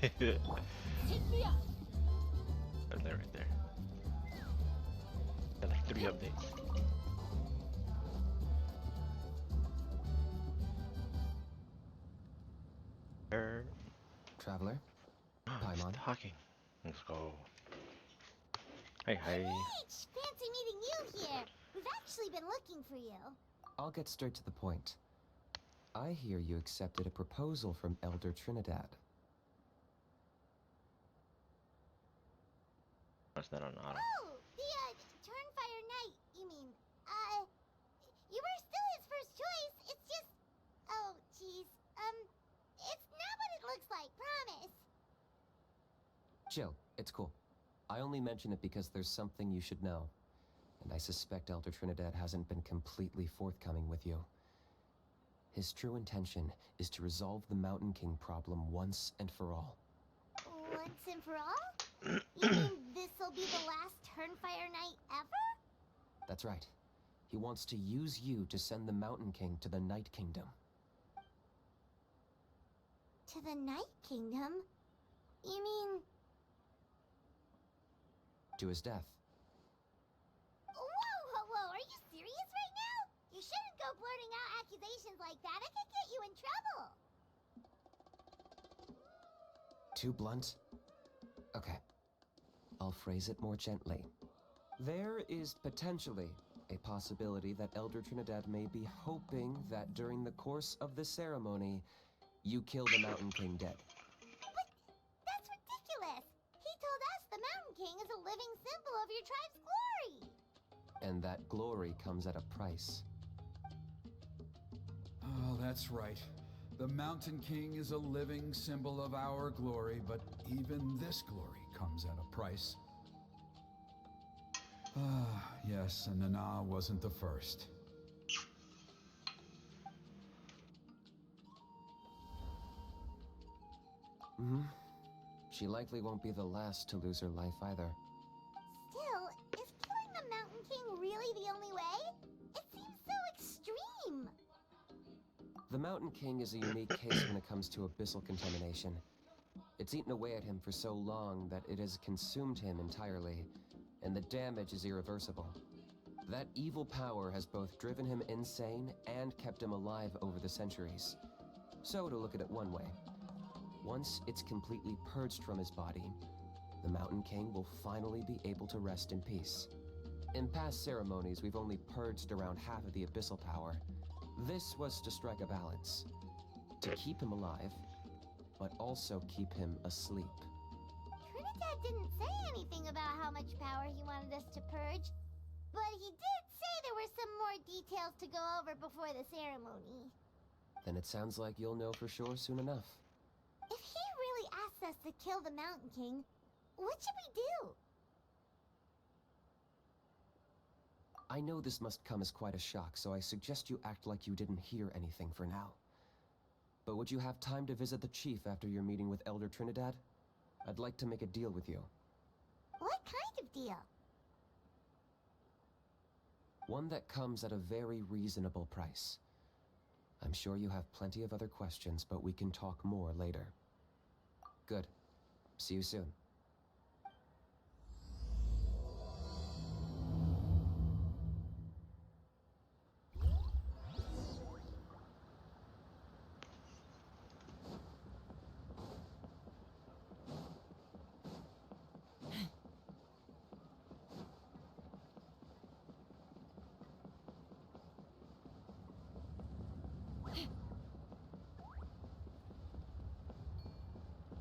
Right there, right there. Got like 3 updates. Er, Traveler, it's Paimon. talking. Let's go. Hi, hi. Kinich! Fancy meeting you here. We've actually been looking for you. I'll get straight to the point. I hear you accepted a proposal from Elder Trinidad. That's not on auto. Oh, the, Turnfire Knight, you mean. You were still his first choice. It's just... Oh, jeez. It's not what it looks like, promise. Chill, it's cool. I only mention it because there's something you should know. And I suspect Elder Trinidad hasn't been completely forthcoming with you. His true intention is to resolve the Mountain King problem once and for all. Once and for all? You mean this'll be the last Turnfire Knight ever? That's right. He wants to use you to send the Mountain King to the Night Kingdom. To the Night Kingdom? You mean... To his death. Whoa, are you serious right now? You shouldn't go blurting out accusations like that. It could get you in trouble. Too blunt? Okay. I'll phrase it more gently. There is potentially a possibility that Elder Trinidad may be hoping that during the course of the ceremony, you kill the Mountain King dead. But that's ridiculous. He told us the Mountain King is a living symbol of your tribe's glory. And that glory comes at a price. Oh, that's right. The Mountain King is a living symbol of our glory, but even this glory comes at a price. Ah, yes, and Nana wasn't the first. She likely won't be the last to lose her life either. Still, is killing the Mountain King really the only way? It seems so extreme. The Mountain King is a unique case when it comes to abyssal contamination. It's eaten away at him for so long that it has consumed him entirely, and the damage is irreversible. That evil power has both driven him insane and kept him alive over the centuries. So, to look at it one way, once it's completely purged from his body, the Mountain King will finally be able to rest in peace. In past ceremonies, we've only purged around half of the abyssal power. This was to strike a balance. To keep him alive, but also keep him asleep. Trinidad didn't say anything about how much power he wanted us to purge, but he did say there were some more details to go over before the ceremony. Then it sounds like you'll know for sure soon enough. If he really asks us to kill the Mountain King, what should we do? I know this must come as quite a shock, so I suggest you act like you didn't hear anything for now. But would you have time to visit the chief after your meeting with Elder Trinidad? I'd like to make a deal with you. What kind of deal? One that comes at a very reasonable price. I'm sure you have plenty of other questions, but we can talk more later. Good. See you soon.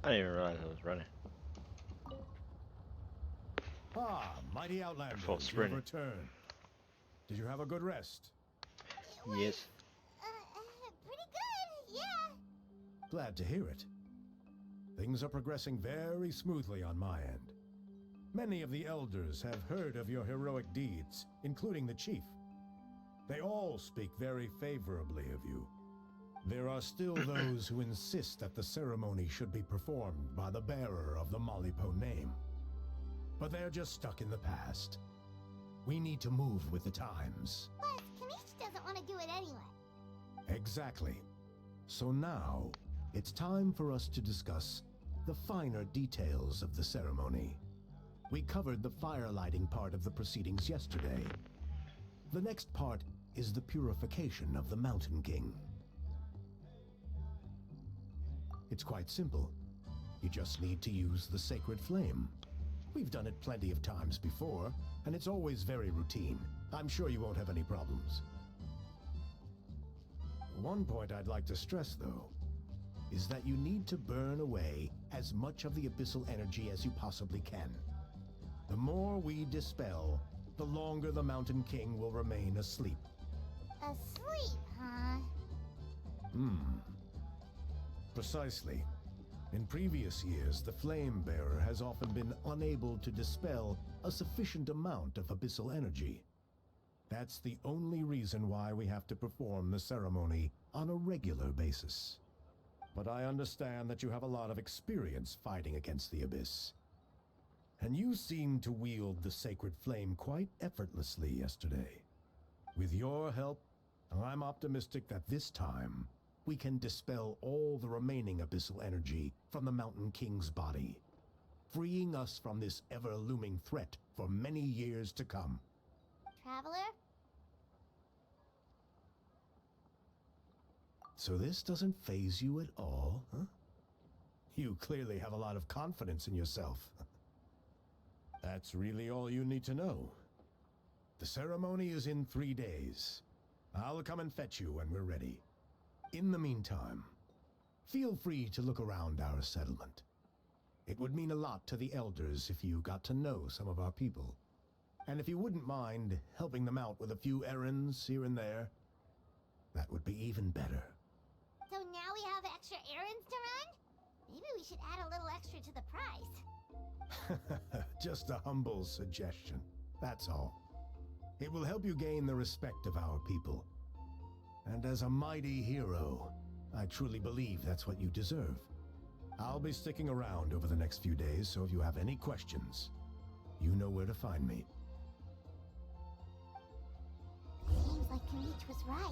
I didn't even realize I was running. Ah, mighty outlanders, Full you have sprinting. returned. Did you have a good rest? It was, Yes. pretty good, yeah. Glad to hear it. Things are progressing very smoothly on my end. Many of the elders have heard of your heroic deeds, including the chief. They all speak very favorably of you. There are still those who insist that the ceremony should be performed by the bearer of the Malipo name. But they're just stuck in the past. We need to move with the times. But Kinich doesn't want to do it anyway. Exactly. So now, it's time for us to discuss the finer details of the ceremony. We covered the fire lighting part of the proceedings yesterday. The next part is the purification of the Mountain King. It's quite simple. You just need to use the sacred flame. We've done it plenty of times before, and it's always very routine. I'm sure you won't have any problems. One point I'd like to stress, though, is that you need to burn away as much of the abyssal energy as you possibly can. The more we dispel, the longer the Mountain King will remain asleep. Asleep, huh? Precisely. In previous years, the Flame Bearer has often been unable to dispel a sufficient amount of abyssal energy. That's the only reason why we have to perform the ceremony on a regular basis. But I understand that you have a lot of experience fighting against the Abyss. And you seemed to wield the sacred flame quite effortlessly yesterday. With your help, I'm optimistic that this time we can dispel all the remaining abyssal energy from the Mountain King's body, freeing us from this ever-looming threat for many years to come. Traveler? So this doesn't faze you at all, huh? You clearly have a lot of confidence in yourself. That's really all you need to know. The ceremony is in 3 days. I'll come and fetch you when we're ready. In the meantime, feel free to look around our settlement. It would mean a lot to the elders if you got to know some of our people. And if you wouldn't mind helping them out with a few errands here and there, that would be even better. So now we have extra errands to run? Maybe we should add a little extra to the price. Just a humble suggestion, that's all. It will help you gain the respect of our people. And as a mighty hero, I truly believe that's what you deserve. I'll be sticking around over the next few days, so if you have any questions, you know where to find me. Seems like Kinich was right.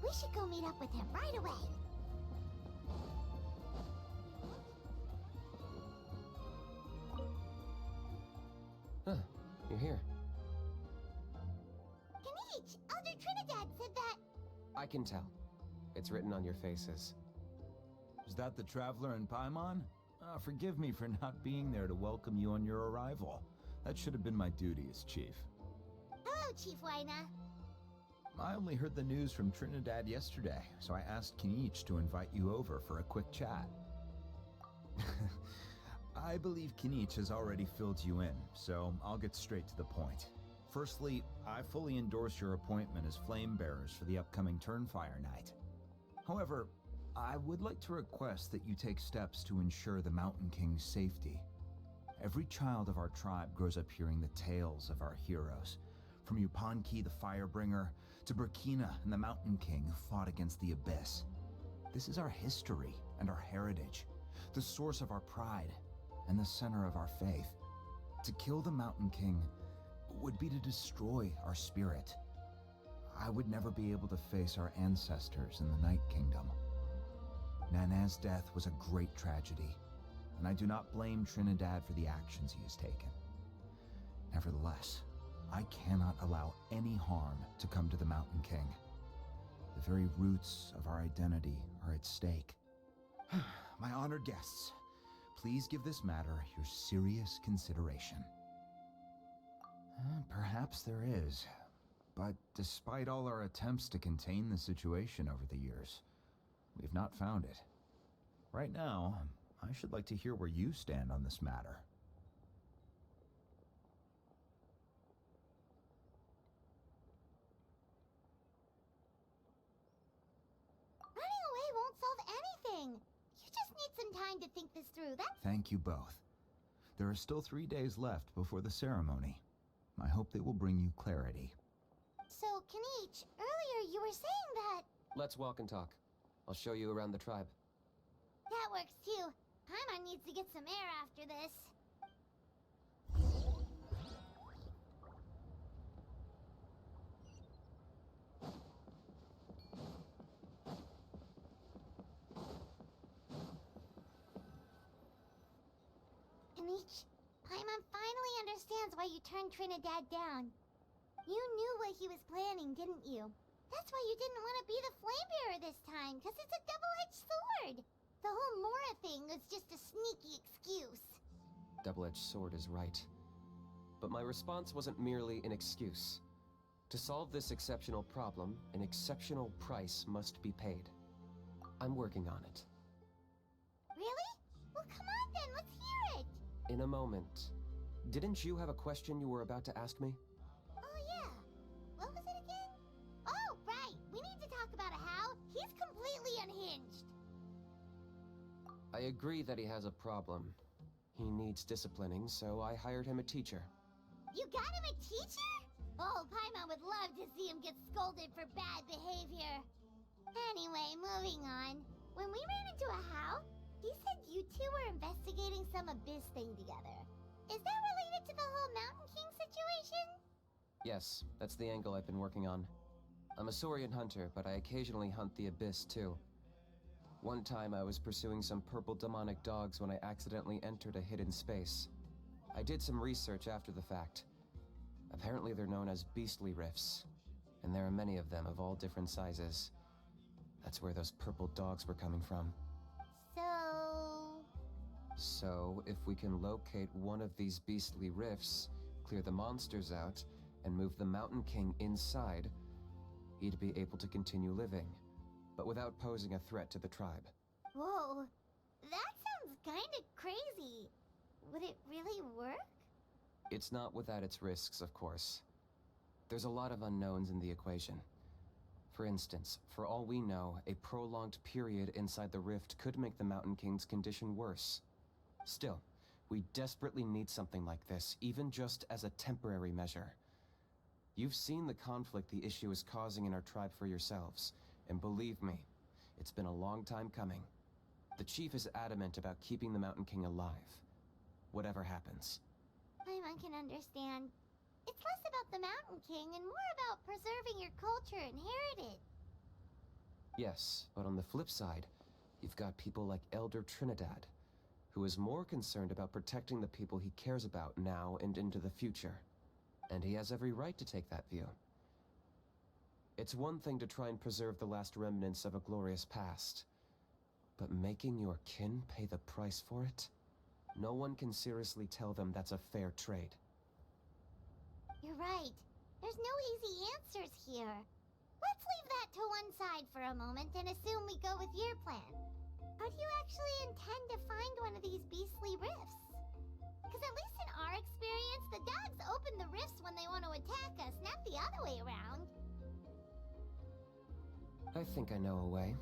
We should go meet up with him right away. Huh, you're here. Kinich, Elder Trinidad said that... I can tell. It's written on your faces. Is that the Traveler and Paimon? Forgive me for not being there to welcome you on your arrival. That should have been my duty as chief. Hello, Chief Wyna. I only heard the news from Trinidad yesterday, so I asked Kinich to invite you over for a quick chat. I believe Kinich has already filled you in, so I'll get straight to the point. Firstly, I fully endorse your appointment as Flame Bearers for the upcoming Turnfire Night. However, I would like to request that you take steps to ensure the Mountain King's safety. Every child of our tribe grows up hearing the tales of our heroes, from Yupanqui the Firebringer to Burkina and the Mountain King who fought against the Abyss. This is our history and our heritage, the source of our pride and the center of our faith. To kill the Mountain King would be to destroy our spirit. I would never be able to face our ancestors in the Night Kingdom. Nana's death was a great tragedy, and I do not blame Trinidad for the actions he has taken. Nevertheless, I cannot allow any harm to come to the Mountain King. The very roots of our identity are at stake. My honored guests, please give this matter your serious consideration. Perhaps there is, but despite all our attempts to contain the situation over the years, we've not found it. Right now, I should like to hear where you stand on this matter. Running away won't solve anything. You just need some time to think this through, that's... Thank you both. There are still 3 days left before the ceremony. I hope they will bring you clarity. So, Kinich, earlier you were saying that... Let's walk and talk. I'll show you around the tribe. That works too. Paimon needs to get some air after this. Kinich. Paimon finally understands why you turned Trinidad down. You knew what he was planning, didn't you? That's why you didn't want to be the Flamebearer this time, because it's a double-edged sword. The whole Mora thing was just a sneaky excuse. Double-edged sword is right. But my response wasn't merely an excuse. To solve this exceptional problem, an exceptional price must be paid. I'm working on it. Really? Well, come on then, let's hear it! In a moment. Didn't you have a question you were about to ask me? Oh yeah. What was it again? Oh, right! We need to talk about how he's completely unhinged. I agree that he has a problem. He needs disciplining, so I hired him a teacher. You got him a teacher? Oh, Paimon would love to see him get scolded for bad behavior. Anyway, moving on. When we ran into a How, he said you two were investigating some abyss thing together. Is that related to the whole Mountain King situation? Yes, that's the angle I've been working on. I'm a Saurian hunter, but I occasionally hunt the abyss too. One time I was pursuing some purple demonic dogs when I accidentally entered a hidden space. I did some research after the fact. Apparently they're known as beastly rifts, and there are many of them of all different sizes. That's where those purple dogs were coming from. So, if we can locate one of these beastly rifts, clear the monsters out, and move the Mountain King inside, he'd be able to continue living, but without posing a threat to the tribe. Whoa, that sounds kinda crazy. Would it really work? It's not without its risks, of course. There's a lot of unknowns in the equation. For instance, for all we know, a prolonged period inside the rift could make the Mountain King's condition worse. Still, we desperately need something like this, even just as a temporary measure. You've seen the conflict the issue is causing in our tribe for yourselves, and believe me, it's been a long time coming. The chief is adamant about keeping the Mountain King alive, whatever happens. Paimon can understand. It's less about the Mountain King and more about preserving your culture and heritage. Yes, but on the flip side, you've got people like Elder Trinidad, who is more concerned about protecting the people he cares about now and into the future. And he has every right to take that view. It's one thing to try and preserve the last remnants of a glorious past, but making your kin pay the price for it? No one can seriously tell them that's a fair trade. You're right. There's no easy answers here. Let's leave that to one side for a moment and assume we go with your plan. How do you actually intend to find one of these beastly rifts? Because at least in our experience, the dogs open the rifts when they want to attack us, not the other way around. I think I know a way.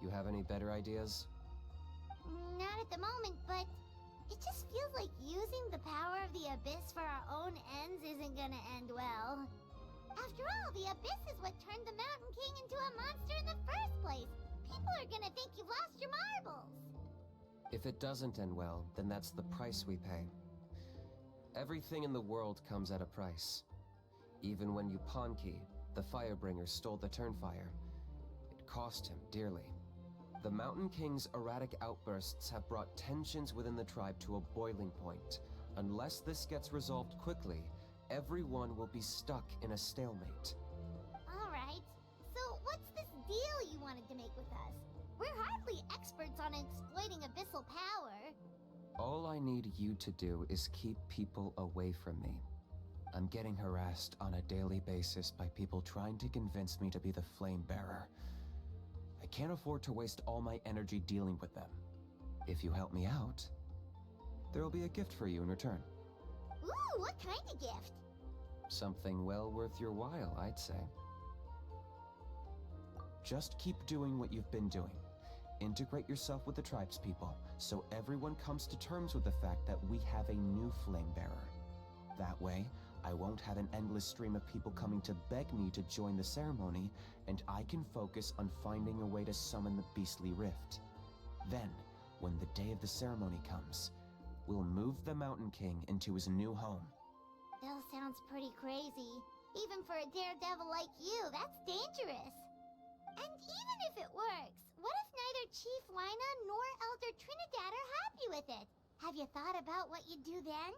You have any better ideas? Not at the moment, but it just feels like using the power of the Abyss for our own ends isn't gonna end well. After all, the Abyss is what turned the Mountain King into a monster in the first place. People are gonna think you've lost your marbles. If it doesn't end well, then that's the price we pay. Everything in the world comes at a price. Even when Yupanqui, the Firebringer, stole the Turnfire, it cost him dearly. The Mountain King's erratic outbursts have brought tensions within the tribe to a boiling point. Unless this gets resolved quickly, everyone will be stuck in a stalemate. Alright, so what's this deal you wanted to make with us? We're hardly experts on exploiting abyssal power. All I need you to do is keep people away from me. I'm getting harassed on a daily basis by people trying to convince me to be the Flame Bearer. I can't afford to waste all my energy dealing with them. If you help me out, there'll be a gift for you in return. Ooh, what kind of gift? Something well worth your while, I'd say. Just keep doing what you've been doing. Integrate yourself with the tribespeople, so everyone comes to terms with the fact that we have a new Flame Bearer. That way, I won't have an endless stream of people coming to beg me to join the ceremony, and I can focus on finding a way to summon the Beastly Rift. Then, when the day of the ceremony comes, we'll move the Mountain King into his new home. That sounds pretty crazy. Even for a daredevil like you, that's dangerous. And even if it works, what Chief Lina nor Elder Trinidad are happy with it. Have you thought about what you'd do then?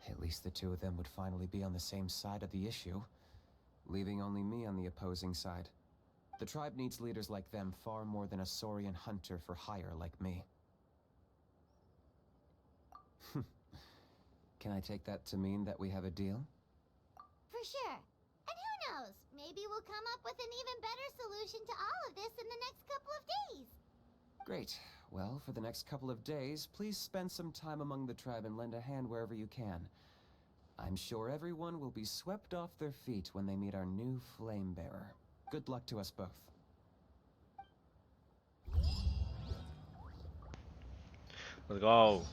At least the two of them would finally be on the same side of the issue, leaving only me on the opposing side. The tribe needs leaders like them far more than a Saurian hunter for hire like me. Can I take that to mean that we have a deal? For sure. And who knows? Maybe we'll come up with an even better solution to all of this in the next couple of days. Great. Well, for the next couple of days, please spend some time among the tribe and lend a hand wherever you can. I'm sure everyone will be swept off their feet when they meet our new flame bearer. Good luck to us both. Let's go.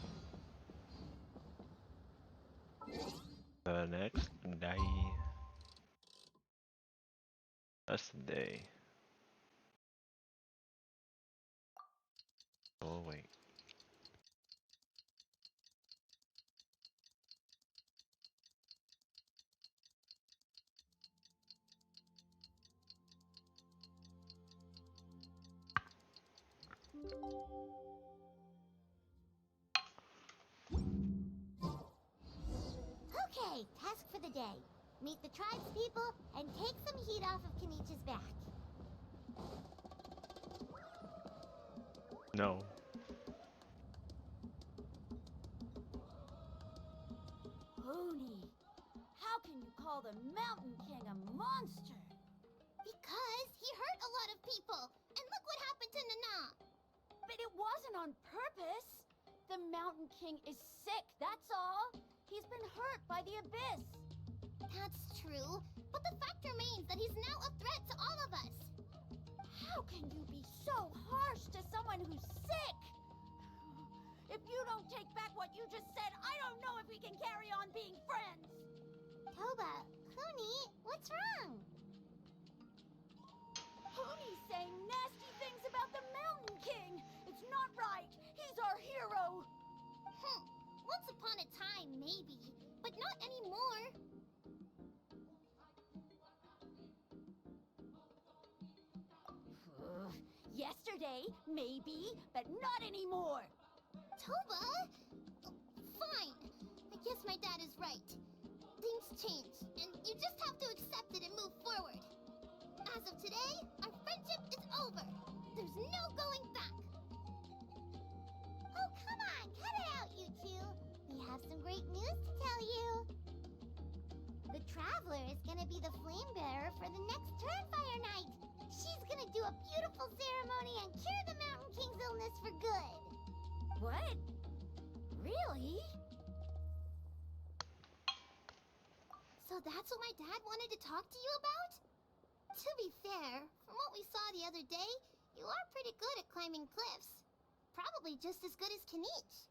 The next day. That's the day. Oh wait. Okay, task for the day. Meet the tribespeople and take some heat off of Kinich's back. No. Hoonie, how can you call the Mountain King a monster? Because he hurt a lot of people. And look what happened to Nana. But it wasn't on purpose. The Mountain King is sick, that's all. He's been hurt by the abyss. That's true. But the fact remains that he's now a threat to all of us. How can you be so harsh to someone who's sick? If you don't take back what you just said, I don't know if we can carry on being friends. Toba, Huni, what's wrong? Hoonie's saying nasty things about the Mountain King. It's not right. He's our hero. Once upon a time, maybe. But not anymore. Yesterday, maybe, but not anymore. Toba? Fine. I guess my dad is right. Things change, and you just have to accept it and move forward. As of today, our friendship is over. There's no going back. Oh, come on, cut it out, you two. We have some great news to tell you. The Traveler is gonna be the flame bearer for the next Turnfire night. She's gonna do a beautiful ceremony and cure the Mountain King's illness for good. What? Really? So that's what my dad wanted to talk to you about? To be fair, from what we saw the other day, you are pretty good at climbing cliffs. Probably just as good as Kinich.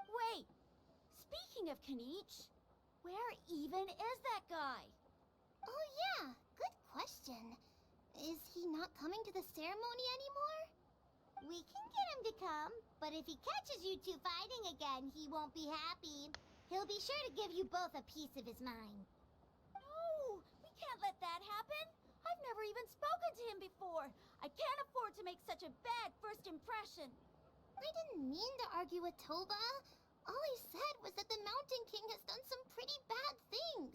Wait, speaking of Kinich, where even is that guy? Oh yeah, good question. Is he not coming to the ceremony anymore? We can get him to come, but if he catches you two fighting again, he won't be happy. He'll be sure to give you both a piece of his mind. No, we can't let that happen. I've never even spoken to him before. I can't afford to make such a bad first impression. I didn't mean to argue with Toba. All I said was that the Mountain King has done some pretty bad things.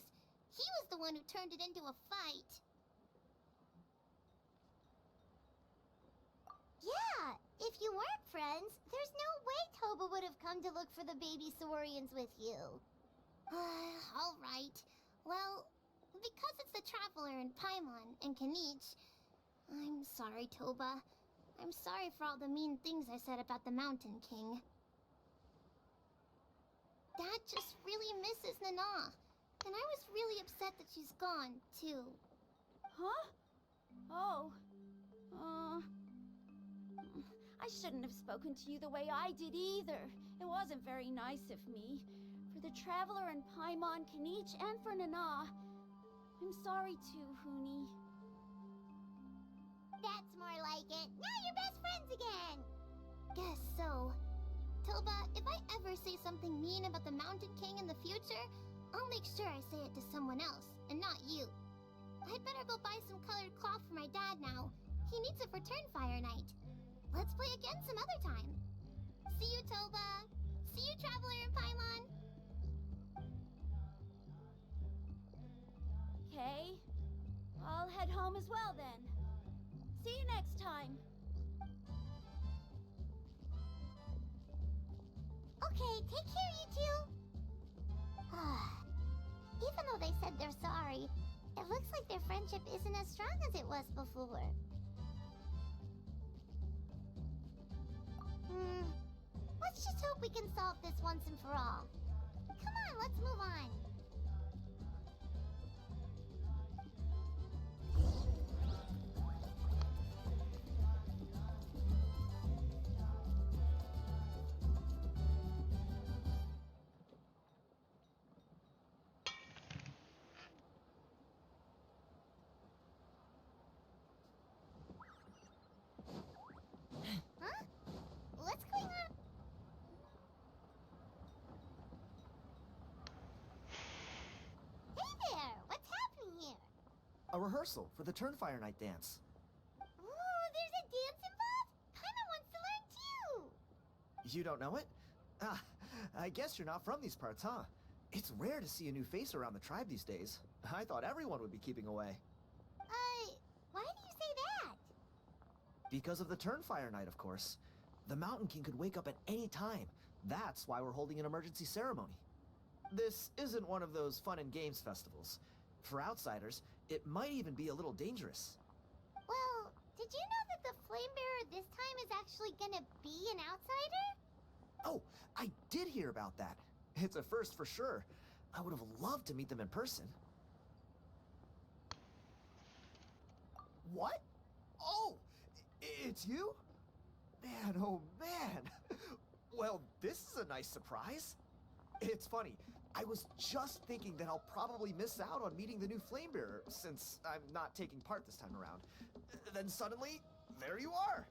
He was the one who turned it into a fight. Yeah, if you weren't friends, there's no way Toba would have come to look for the baby Saurians with you. All right. Well, because it's the Traveler and Paimon and Kinich, I'm sorry, Toba. I'm sorry for all the mean things I said about the Mountain King. Dad just really misses Nana. And I was really upset that she's gone, too. Huh? Oh. I shouldn't have spoken to you the way I did either. It wasn't very nice of me. For the Traveler and Paimon, Kinich, and for Nana. I'm sorry too, Huni. That's more like it. Now you're best friends again! Guess so. Toba, if I ever say something mean about the Mountain King in the future, I'll make sure I say it to someone else, and not you. I'd better go buy some colored cloth for my dad now. He needs it for Turnfire night. Let's play again some other time. See you, Toba. See you, Traveler and Paimon. Okay. I'll head home as well then. See you next time. Okay, take care, you two. Even though they said they're sorry, it looks like their friendship isn't as strong as it was before. Let's just hope we can solve this once and for all. Come on, let's move on. Huh? What's going on? Hey there! What's happening here? A rehearsal for the Turnfire Night dance. Oh, there's a dance involved? Paimon wants to learn too! You don't know it? Ah, I guess you're not from these parts, huh? It's rare to see a new face around the tribe these days. I thought everyone would be keeping away. Why do you say that? Because of the Turnfire Night, of course. The Mountain King could wake up at any time. That's why we're holding an emergency ceremony. This isn't one of those fun and games festivals. For outsiders, it might even be a little dangerous. Well, did you know that the Flame Bearer this time is actually gonna be an outsider? Oh, I did hear about that. It's a first for sure. I would have loved to meet them in person. What? Oh, it's you? Man, oh man. Well, this is a nice surprise. It's funny, I was just thinking that I'll probably miss out on meeting the new Flamebearer, since I'm not taking part this time around. Then suddenly, there you are.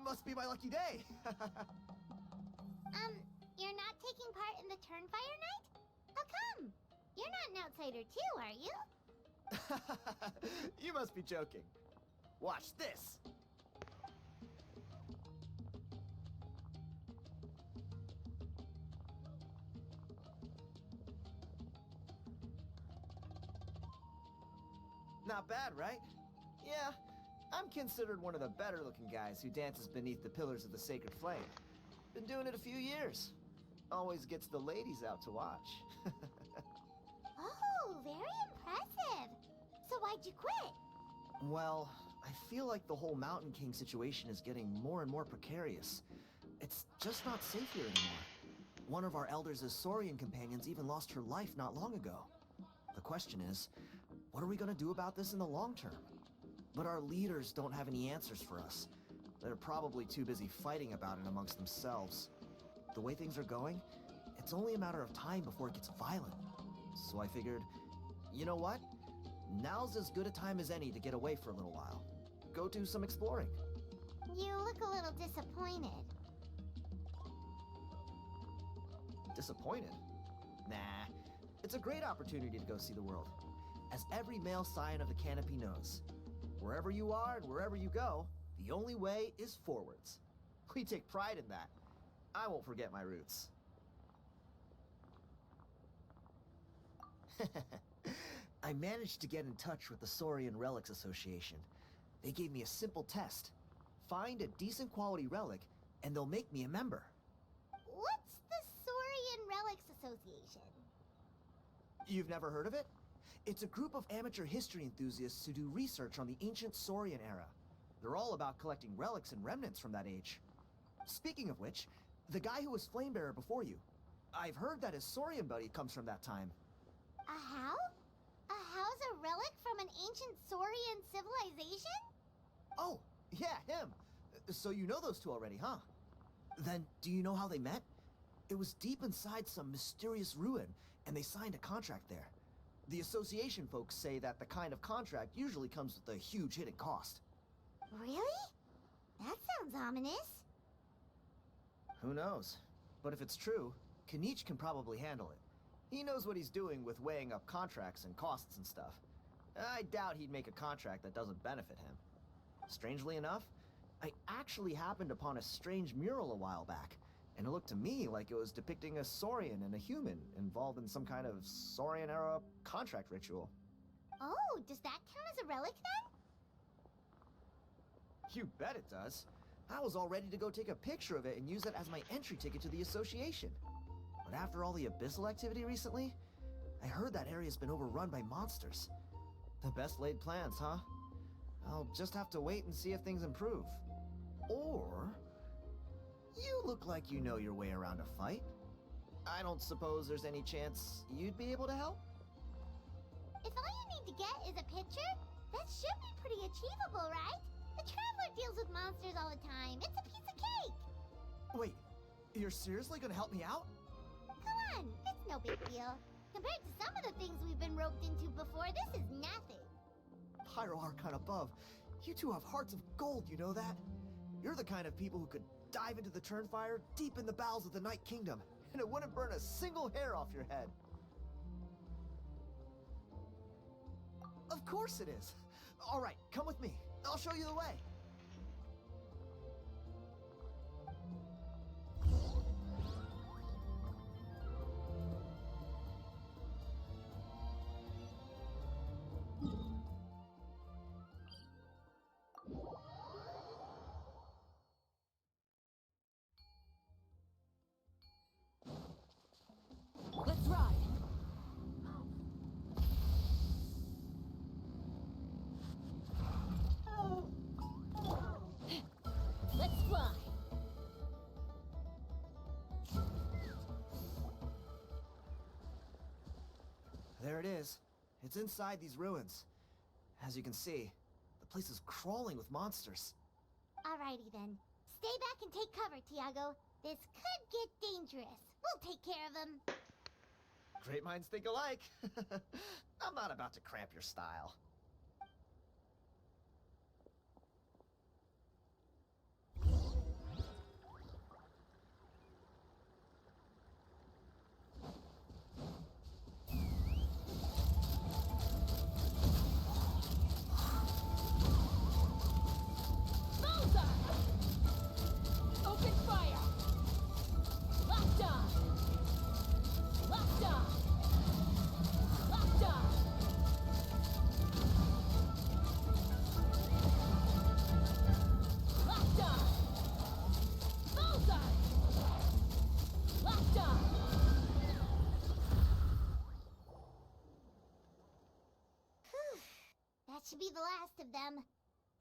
Must be my lucky day. You're not taking part in the Turnfire Night? How come? You're not an outsider too, are you? You must be joking. Watch this. Not bad, right? Yeah, I'm considered one of the better looking guys who dances beneath the pillars of the sacred flame. Been doing it a few years. Always gets the ladies out to watch. Oh, very impressive. So why'd you quit? Well, I feel like the whole Mountain King situation is getting more and more precarious. It's just not safe here anymore. One of our elders' Saurian companions even lost her life not long ago. The question is, what are we gonna do about this in the long term? But our leaders don't have any answers for us. They're probably too busy fighting about it amongst themselves. The way things are going, it's only a matter of time before it gets violent. So I figured, you know what? Now's as good a time as any to get away for a little while. Go do some exploring. You look a little disappointed. Disappointed? Nah, it's a great opportunity to go see the world. As every male scion of the canopy knows, wherever you are and wherever you go, the only way is forwards. We take pride in that. I won't forget my roots. I managed to get in touch with the Saurian Relics Association. They gave me a simple test. Find a decent quality relic, and they'll make me a member. What's the Saurian Relics Association? You've never heard of it? It's a group of amateur history enthusiasts who do research on the ancient Saurian era. They're all about collecting relics and remnants from that age. Speaking of which, the guy who was Flamebearer before you, I've heard that his Saurian buddy comes from that time. A how? A how's a relic from an ancient Saurian civilization? Oh, yeah, him. So you know those two already, huh? Then, do you know how they met? It was deep inside some mysterious ruin, and they signed a contract there. The association folks say that the kind of contract usually comes with a huge hidden cost. Really? That sounds ominous. Who knows? But if it's true, Kinich can probably handle it. He knows what he's doing with weighing up contracts and costs and stuff. I doubt he'd make a contract that doesn't benefit him. Strangely enough, I actually happened upon a strange mural a while back, and it looked to me like it was depicting a Saurian and a human involved in some kind of Saurian-era contract ritual. Oh, does that count as a relic then? You bet it does. I was all ready to go take a picture of it and use it as my entry ticket to the association. But after all the abyssal activity recently, I heard that area's been overrun by monsters. The best laid plans, huh? I'll just have to wait and see if things improve. Or... you look like you know your way around a fight. I don't suppose there's any chance you'd be able to help? If all you need to get is a picture, that should be pretty achievable, right? The Traveler deals with monsters all the time. It's a piece of cake. Wait, you're seriously gonna help me out? Come on, it's no big deal. Compared to some of the things we've been roped into before, this is nothing. Pyro Archon above, you two have hearts of gold, you know that? You're the kind of people who could dive into the Turnfire deep in the bowels of the Night Kingdom, and it wouldn't burn a single hair off your head. Of course it is. All right, come with me. I'll show you the way. Let's ride! Let's fly! There it is. It's inside these ruins. As you can see, the place is crawling with monsters. Alrighty then. Stay back and take cover, Tiago. This could get dangerous. We'll take care of them. Great minds think alike. I'm not about to cramp your style. Bullseye! Open fire! Locked on! Locked on! Locked on! Locked on! Bullseye! Locked on! That should be the last of them.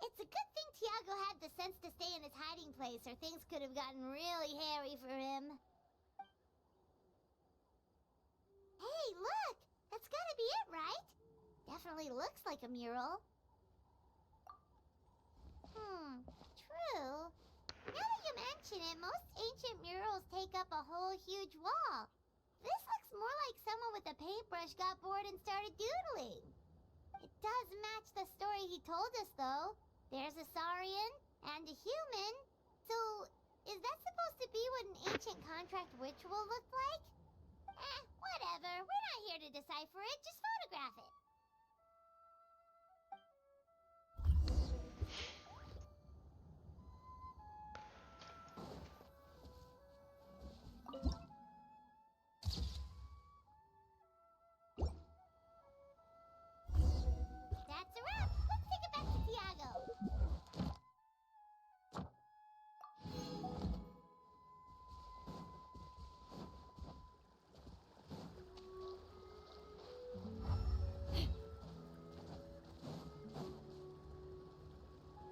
It's a good thing Tiago had the sense to stay in his hiding place, or things could have gotten really hairy for him. Hey, look! That's gotta be it, right? Definitely looks like a mural. True. Now that you mention it, most ancient murals take up a whole huge wall. This looks more like someone with a paintbrush got bored and started doodling. It does match the story he told us, though. There's a Saurian and a human. So, is that supposed to be what an ancient contract ritual looked like? Whatever. We're not here to decipher it. Just photograph it. That's a wrap. Let's take it back to Tiago.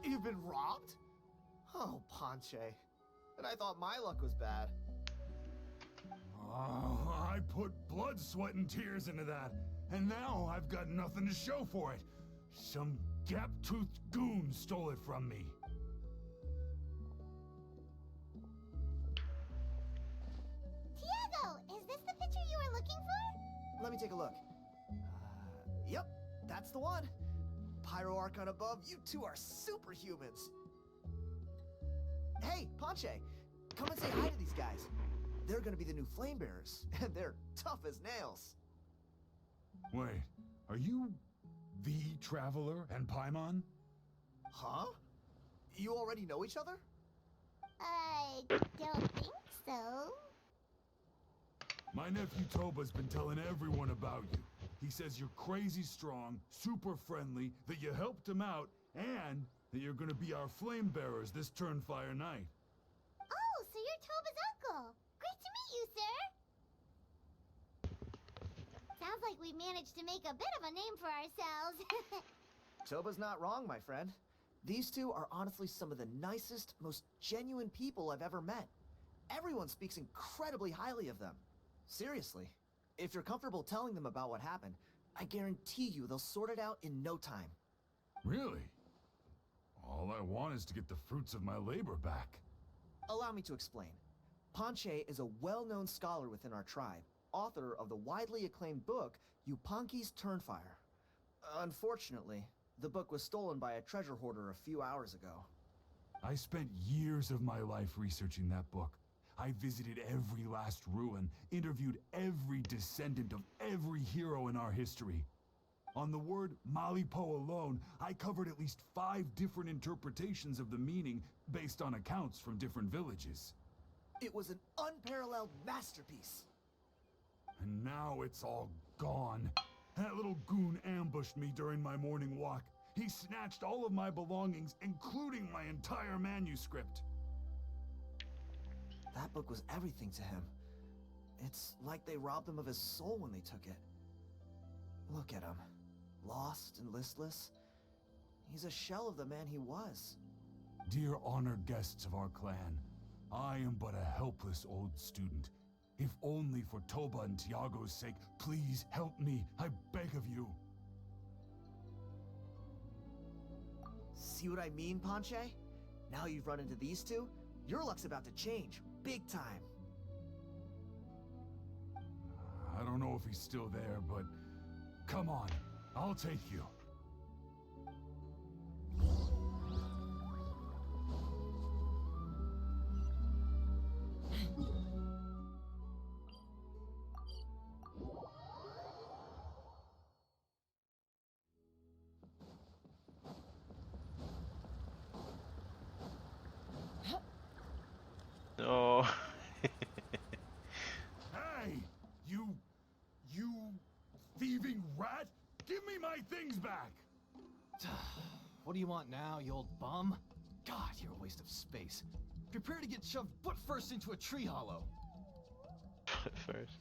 You've been robbed? Oh, Ponche. And I thought my luck was bad. Oh, I put blood, sweat, and tears into that, and now I've got nothing to show for it. Some gap-toothed goon stole it from me. Tiago, is this the picture you were looking for? Let me take a look. Yep, that's the one. Pyro Archon above, you two are superhumans. Hey, Ponche, come and say hi to these guys. They're gonna be the new flame bearers, and they're tough as nails. Wait, are you the Traveler and Paimon? Huh? You already know each other? I don't think so. My nephew Toba's been telling everyone about you. He says you're crazy strong, super friendly, that you helped him out, and that you're gonna be our flame bearers this Turnfire night. Oh, so you're Toba's uncle. Great to meet you, sir. Sounds like we managed to make a bit of a name for ourselves. Toba's not wrong, my friend. These two are honestly some of the nicest, most genuine people I've ever met. Everyone speaks incredibly highly of them. Seriously. If you're comfortable telling them about what happened, I guarantee you they'll sort it out in no time. Really? All I want is to get the fruits of my labor back. Allow me to explain. Panche is a well-known scholar within our tribe, author of the widely acclaimed book, Yupanqui's Turnfire. Unfortunately, the book was stolen by a treasure hoarder a few hours ago. I spent years of my life researching that book. I visited every last ruin, interviewed every descendant of every hero in our history. On the word Malipo alone, I covered at least 5 different interpretations of the meaning based on accounts from different villages. It was an unparalleled masterpiece. And now it's all gone. That little goon ambushed me during my morning walk. He snatched all of my belongings, including my entire manuscript. That book was everything to him. It's like they robbed him of his soul when they took it. Look at him. Lost and listless. He's a shell of the man he was. Dear honored guests of our clan, I am but a helpless old student. If only for Toba and Tiago's sake, please help me, I beg of you. See what I mean, Panche? Now you've run into these two, your luck's about to change, big time. I don't know if he's still there, but come on, I'll take you. No. Hey! You thieving rat! Give me my things back! What do you want now, you old bum? God, you're a waste of space. Prepare to get shoved butt first into a tree hollow. First.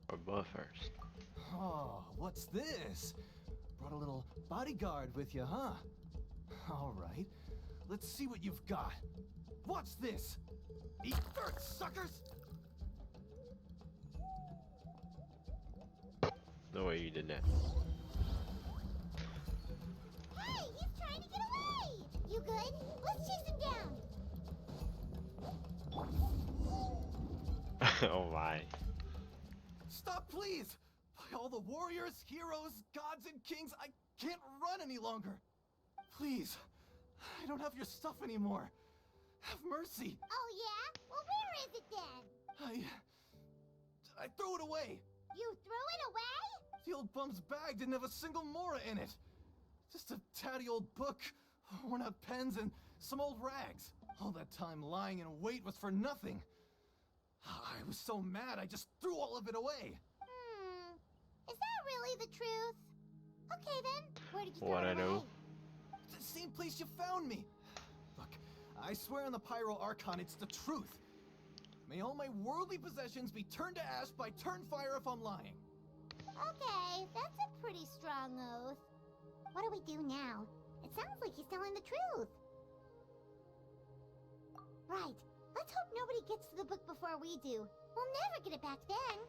Or butt first. Oh, what's this? Brought a little bodyguard with you, huh? All right, let's see what you've got. What's this? Eat dirt, suckers! No way you did that. Hey, he's trying to get away! You good? Let's chase him down! Oh my. Stop, please! By all the warriors, heroes, gods, and kings, I can't run any longer. Please, I don't have your stuff anymore. Have mercy. Oh yeah? Well, where is it then? I threw it away. You threw it away? The old bum's bag didn't have a single mora in it. Just a tatty old book, worn out pens, and some old rags. All that time lying in wait was for nothing. I was so mad, I just threw all of it away. Is that really the truth? Okay then, where did you throw What it I away? know. The same place you found me. Look, I swear on the Pyro Archon it's the truth. May all my worldly possessions be turned to ash by Turnfire if I'm lying. Okay, that's a pretty strong oath. What do we do now? It sounds like he's telling the truth. Right. Let's hope nobody gets to the book before we do. We'll never get it back then.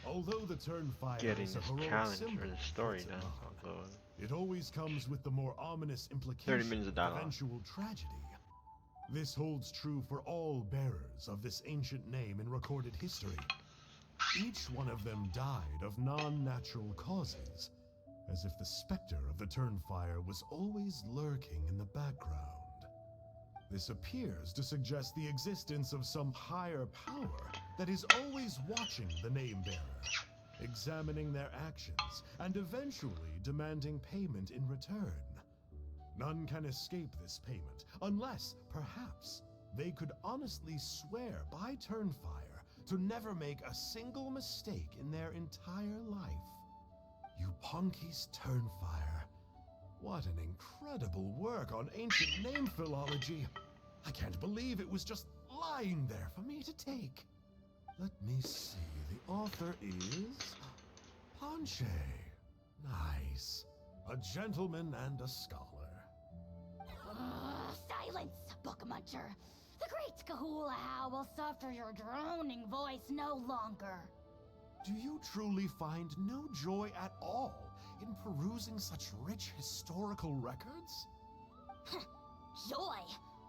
Although the Turnfire Getting is a this heroic challenge symbol, for the story it's now. not. Although It always comes with the more ominous 30 implication minutes of dialogue. eventual tragedy. This holds true for all bearers of this ancient name in recorded history. Each one of them died of non-natural causes, as if the specter of the Turnfire was always lurking in the background. This appears to suggest the existence of some higher power that is always watching the name-bearer, examining their actions, and eventually demanding payment in return. None can escape this payment, unless, perhaps, they could honestly swear by Turnfire to never make a single mistake in their entire life. You Ponkies Turnfire. What an incredible work on ancient name philology. I can't believe it was just lying there for me to take. Let me see. The author is Ponche. Nice. A gentleman and a scholar. Silence, book muncher. The great Kahula will suffer your droning voice no longer. Do you truly find no joy at all in perusing such rich historical records? Joy?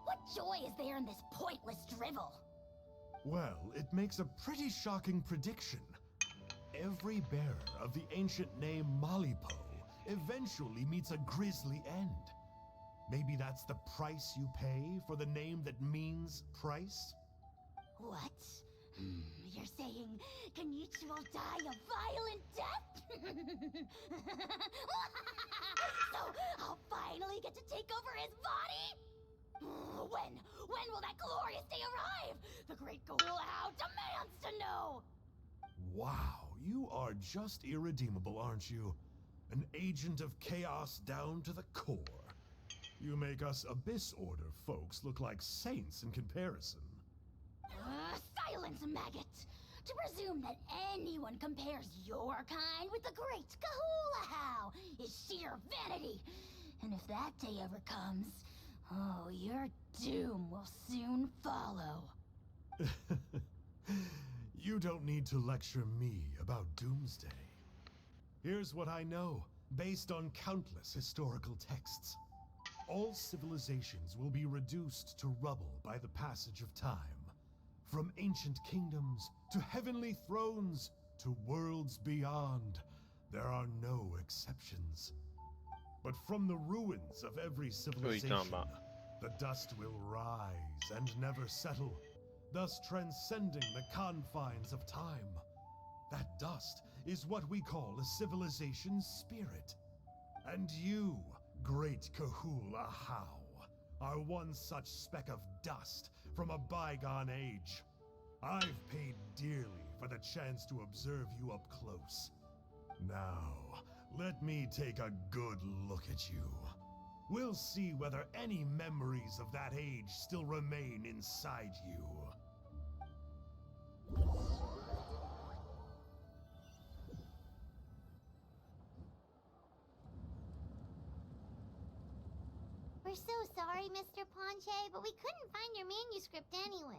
What joy is there in this pointless drivel? Well, it makes a pretty shocking prediction. Every bearer of the ancient name Malipo eventually meets a grisly end. Maybe that's the price you pay for the name that means price? What? You're saying Kinich will die a violent death? So I'll finally get to take over his body? When will that glorious day arrive? The great Kahula demands to know! Wow, you are just irredeemable, aren't you? An agent of chaos down to the core. You make us Abyss Order folks look like saints in comparison. Silence, maggot! To presume that anyone compares your kind with the great Kahula is sheer vanity. And if that day ever comes, oh, your doom will soon follow. You don't need to lecture me about Doomsday. Here's what I know, based on countless historical texts. All civilizations will be reduced to rubble by the passage of time. From ancient kingdoms to heavenly thrones to worlds beyond, there are no exceptions. But from the ruins of every civilization, the dust will rise and never settle, thus transcending the confines of time. That dust is what we call a civilization's spirit. And you, great Kahula How, are one such speck of dust from a bygone age. I've paid dearly for the chance to observe you up close. Now, let me take a good look at you. We'll see whether any memories of that age still remain inside you. We're so sorry, Mr. Ponche, but we couldn't find your manuscript anywhere.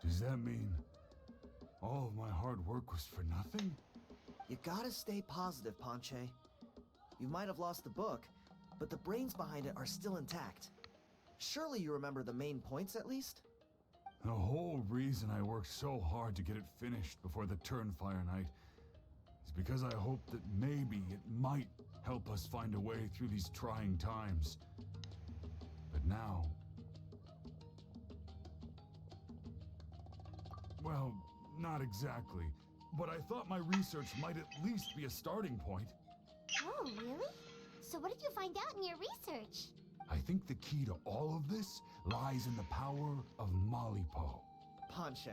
Does that mean all of my hard work was for nothing? You gotta stay positive, Ponche. You might have lost the book, but the brains behind it are still intact. Surely you remember the main points at least? The whole reason I worked so hard to get it finished before the Turnfire night is because I hoped that maybe it might help us find a way through these trying times. But now... well, not exactly. But I thought my research might at least be a starting point. Oh, really? So what did you find out in your research? I think the key to all of this lies in the power of Malipo. Ponche,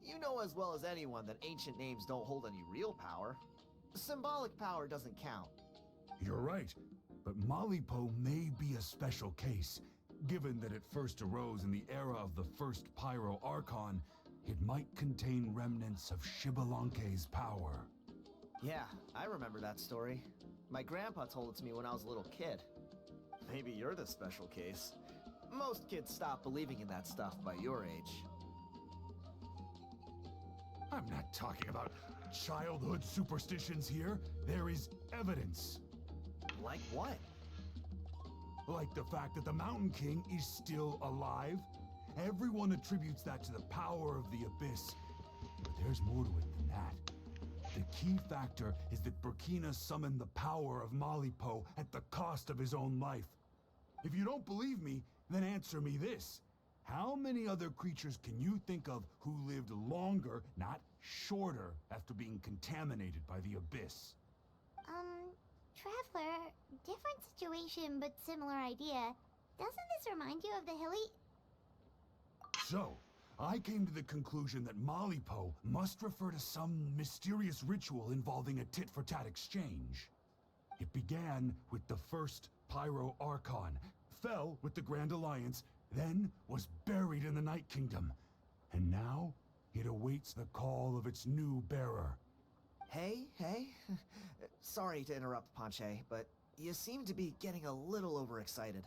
you know as well as anyone that ancient names don't hold any real power. Symbolic power doesn't count. You're right, but Malipo may be a special case. Given that it first arose in the era of the first Pyro Archon, it might contain remnants of Shibalanke's power. Yeah, I remember that story. My grandpa told it to me when I was a little kid. Maybe you're the special case. Most kids stop believing in that stuff by your age. I'm not talking about childhood superstitions here. There is evidence. Like what? Like the fact that the Mountain King is still alive. Everyone attributes that to the power of the Abyss. But there's more to it than that. The key factor is that Burkina summoned the power of Malipo at the cost of his own life. If you don't believe me, then answer me this. How many other creatures can you think of who lived longer, not shorter, after being contaminated by the Abyss? Traveler, different situation but similar idea. Doesn't this remind you of the hilly... So, I came to the conclusion that Malipo must refer to some mysterious ritual involving a tit-for-tat exchange. It began with the first Pyro Archon, fell with the Grand Alliance, then was buried in the Night Kingdom. And now, it awaits the call of its new bearer. Hey. Sorry to interrupt, Ponche, but you seem to be getting a little overexcited.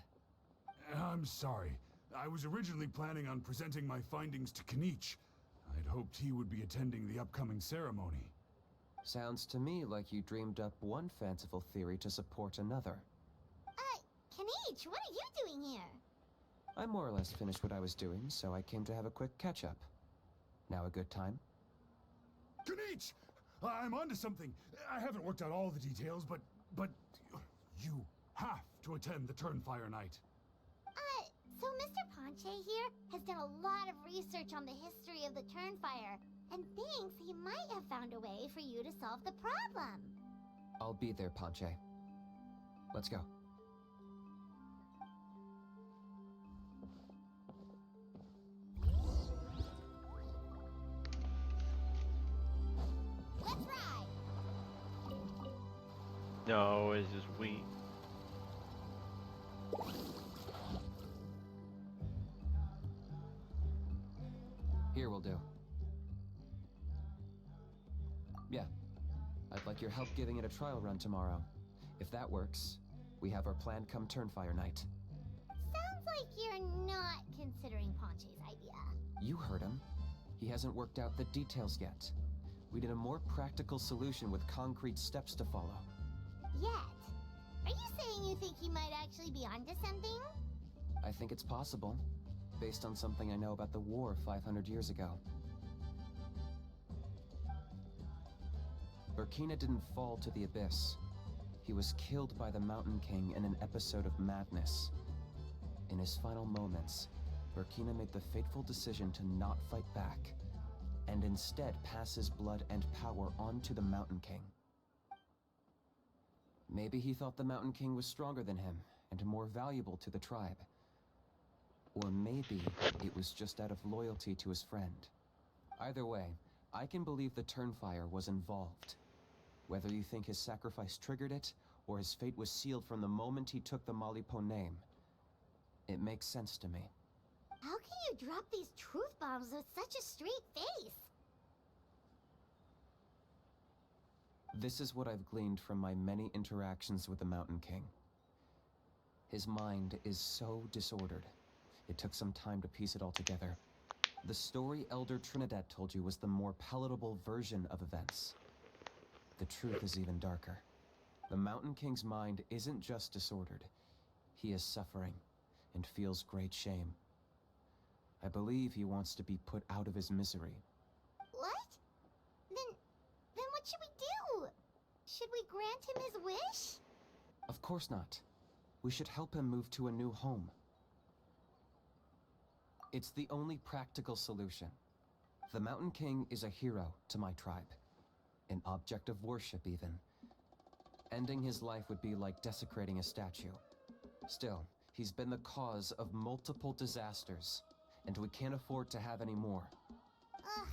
I'm sorry. I was originally planning on presenting my findings to Kinich. I'd hoped he would be attending the upcoming ceremony. Sounds to me like you dreamed up one fanciful theory to support another. Kinich, what are you doing here? I more or less finished what I was doing, so I came to have a quick catch-up. Now a good time? Kinich! I'm onto something. I haven't worked out all the details, but you have to attend the Turnfire Night. So Mr. Ponche here has done a lot of research on the history of the Turnfire, and thinks he might have found a way for you to solve the problem. I'll be there, Ponche. Let's go. Let's ride! No, it's just we. Here will do. Yeah. I'd like your help giving it a trial run tomorrow. If that works, we have our plan come Turnfire Night. Sounds like you're not considering Ponche's idea. You heard him. He hasn't worked out the details yet. We need a more practical solution with concrete steps to follow. Yet? Are you saying you think he might actually be onto something? I think it's possible, based on something I know about the war 500 years ago. Burkina didn't fall to the Abyss. He was killed by the Mountain King in an episode of madness. In his final moments, Burkina made the fateful decision to not fight back, and instead pass his blood and power on to the Mountain King. Maybe he thought the Mountain King was stronger than him, and more valuable to the tribe. Or maybe it was just out of loyalty to his friend. Either way, I can believe the Turnfire was involved. Whether you think his sacrifice triggered it, or his fate was sealed from the moment he took the Malipo name, it makes sense to me. How can you drop these truth bombs with such a straight face? This is what I've gleaned from my many interactions with the Mountain King. His mind is so disordered. It took some time to piece it all together. The story Elder Trinidad told you was the more palatable version of events. The truth is even darker. The Mountain King's mind isn't just disordered. He is suffering and feels great shame. I believe he wants to be put out of his misery. What? Then what should we do? Should we grant him his wish? Of course not. We should help him move to a new home. It's the only practical solution. The Mountain King is a hero to my tribe. An object of worship, even. Ending his life would be like desecrating a statue. Still, he's been the cause of multiple disasters, and we can't afford to have any more. Ugh.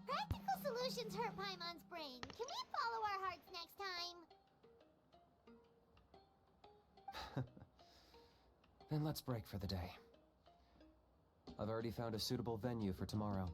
Practical solutions hurt Paimon's brain. Can we follow our hearts next time? Then let's break for the day. I've already found a suitable venue for tomorrow.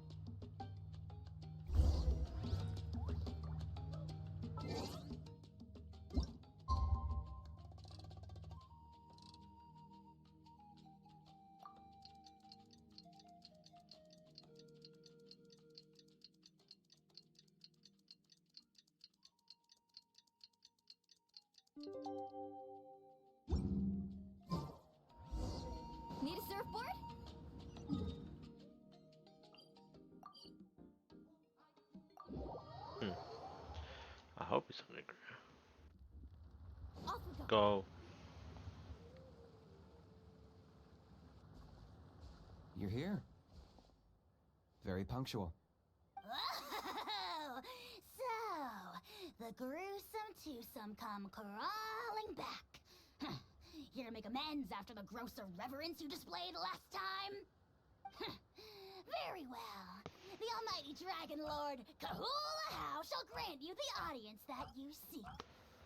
Need a surfboard? I hope it's on the ground. Off we go. Go. You're here. Very punctual. Oh, so the gruesome twosome come crawling back. Here to make amends after the gross irreverence you displayed last time? Very well. The almighty Dragon Lord, Kahula How, shall grant you the audience that you seek.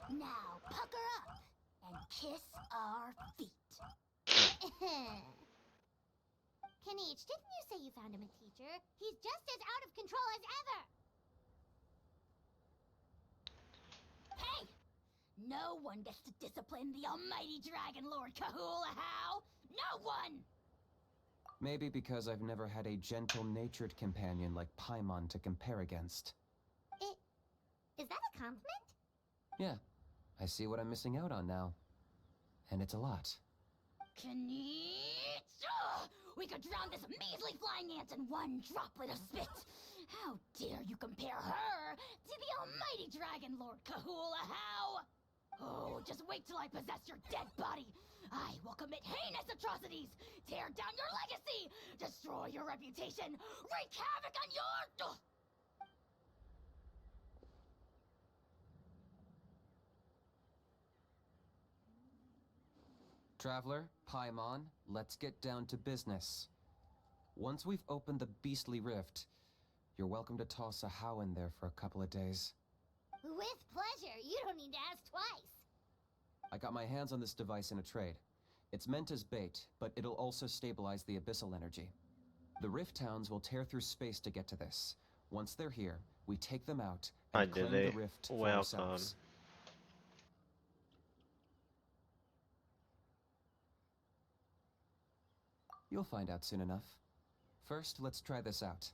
Now, pucker up and kiss our feet. Kinich, didn't you say you found him a teacher? He's just as out of control as ever! Hey! No one gets to discipline the almighty Dragon Lord Kahula How! No one! Maybe because I've never had a gentle-natured companion like Paimon to compare against. Is that a compliment? Yeah, I see what I'm missing out on now. And it's a lot. Kinich! Ugh! We could drown this measly flying ant in one droplet of spit! How dare you compare her to the almighty Dragon Lord Kahula How! Oh, just wait till I possess your dead body! I will commit heinous atrocities! Tear down your legacy! Destroy your reputation! Wreak havoc on your... Ugh! Traveler, Paimon, let's get down to business. Once we've opened the beastly rift, you're welcome to toss a How in there for a couple of days. With pleasure. You don't need to ask twice. I got my hands on this device in a trade. It's meant as bait, but it'll also stabilize the abyssal energy. The Rift Towns will tear through space to get to this. Once they're here, we take them out and claim the rift for ourselves. You'll find out soon enough. First, let's try this out.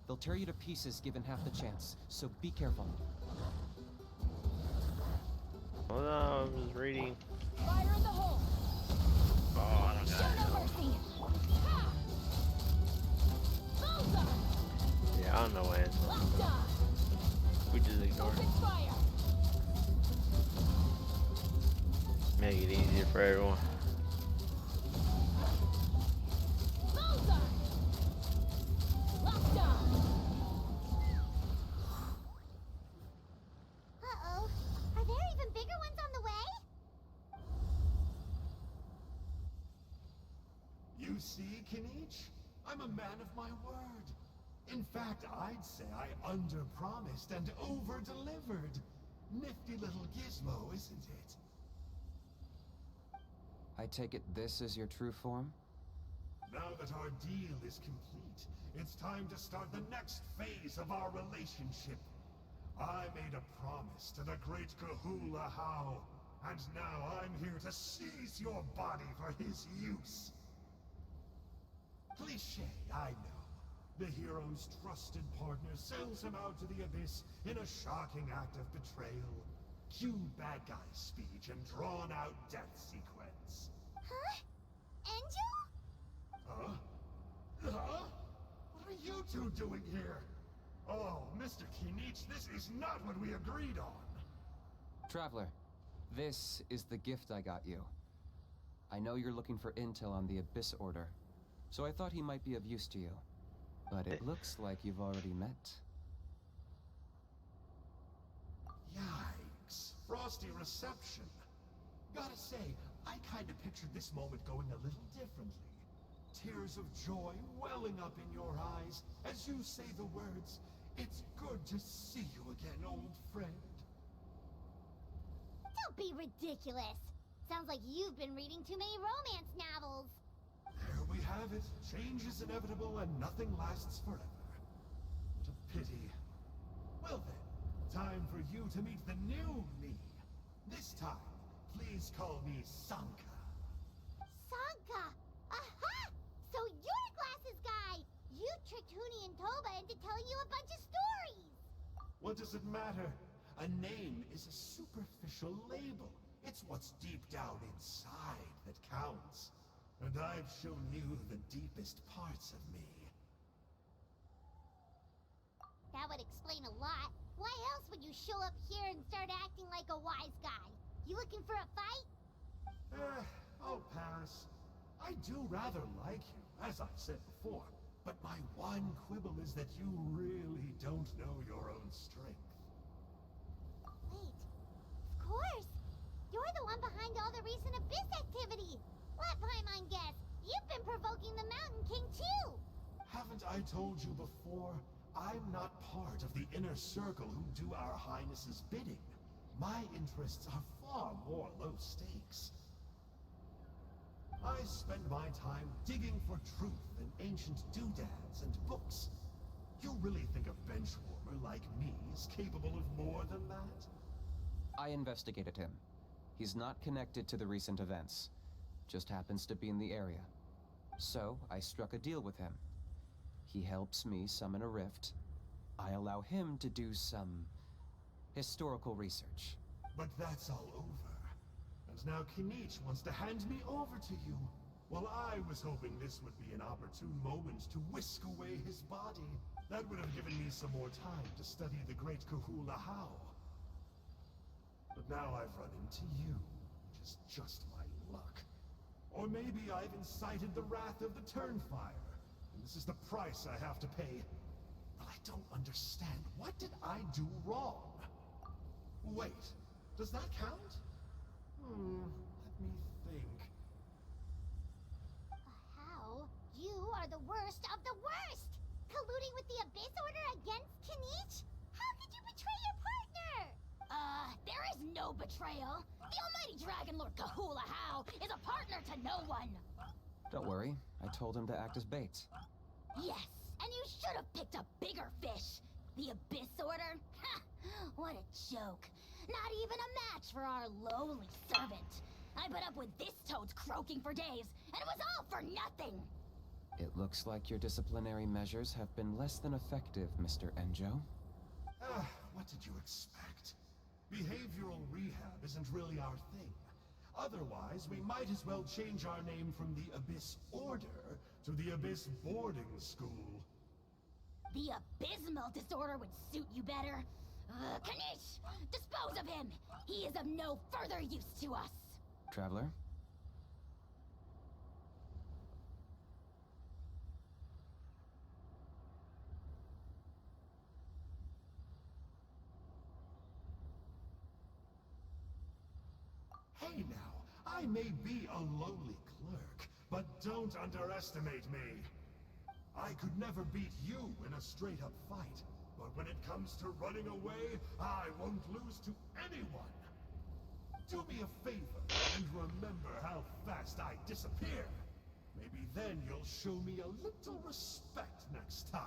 They'll tear you to pieces given half the chance, so be careful. Oh no, I'm just reading. Fire in the hole! Oh, I don't Show got no it. mercy! Ha! Bullseye! Yeah, I don't know what it is. Locked on! We just ignore Open it. fire! Make it easier for everyone. Bullseye! Locked on! Uh-oh. Are there even bigger ones on the way? You see, Kinich? I'm a man of my word. In fact, I'd say I under-promised and over-delivered. Nifty little gizmo, isn't it? I take it this is your true form? Now that our deal is complete, it's time to start the next phase of our relationship. I made a promise to the great Kahula How, and now I'm here to seize your body for his use. Cliché, I know. The hero's trusted partner sells him out to the abyss in a shocking act of betrayal. Cue bad guy speech and drawn-out death sequence. Huh? Angel? Huh? Huh? What are you two doing here? Oh, Mr. Kinich, this is not what we agreed on. Traveler, this is the gift I got you. I know you're looking for intel on the Abyss Order, so I thought he might be of use to you. But it looks like you've already met. Yikes. Frosty reception. Gotta say, I kinda pictured this moment going a little differently. Tears of joy welling up in your eyes as you say the words, "It's good to see you again, old friend." Don't be ridiculous. Sounds like you've been reading too many romance novels. There we have it. Change is inevitable and nothing lasts forever. What a pity. Well then, time for you to meet the new me. This time, please call me Sanka. Sanka! Aha! So you're the glasses guy! You tricked Huni and Toba into telling you a bunch of stories! What does it matter? A name is a superficial label. It's what's deep down inside that counts. And I've shown you the deepest parts of me. That would explain a lot. Why else would you show up here and start acting like a wise guy? You looking for a fight? I'll pass. I do rather like you, as I've said before. But my one quibble is that you really don't know your own strength. Wait, of course! You're the one behind all the recent Abyss activity! Let Paimon guess, you've been provoking the Mountain King too! Haven't I told you before? I'm not part of the inner circle who do our Highness's bidding. My interests are far more low stakes. I spend my time digging for truth in ancient doodads and books. You really think a benchwarmer like me is capable of more than that? I investigated him. He's not connected to the recent events. Just happens to be in the area. So, I struck a deal with him. He helps me summon a rift. I allow him to do some historical research. But that's all over. And now Kinich wants to hand me over to you. Well, I was hoping this would be an opportune moment to whisk away his body. That would have given me some more time to study the great Kahula How. But now I've run into you, which is just my luck. Or maybe I've incited the wrath of the Turnfire, and this is the price I have to pay. But I don't understand. What did I do wrong? Wait, does that count? Let me think. How? You are the worst of the worst! Colluding with the Abyss Order against Kinich? How could you betray your partner? There is no betrayal. The almighty Dragon Lord Kahula How is a partner to no one. Don't worry, I told him to act as bait. Yes, and you should have picked a bigger fish. The Abyss Order? Ha! What a joke. Not even a match for our lowly servant. I put up with this toad's croaking for days, and it was all for nothing. It looks like your disciplinary measures have been less than effective, Mr. Enjo. What did you expect? Behavioral rehab isn't really our thing. Otherwise, we might as well change our name from the Abyss Order to the Abyss Boarding School. The abysmal disorder would suit you better. Kinich! Dispose of him! He is of no further use to us! Traveler? Hey now, I may be a lowly clerk, but don't underestimate me. I could never beat you in a straight-up fight, but when it comes to running away, I won't lose to anyone. Do me a favor and remember how fast I disappear. Maybe then you'll show me a little respect next time.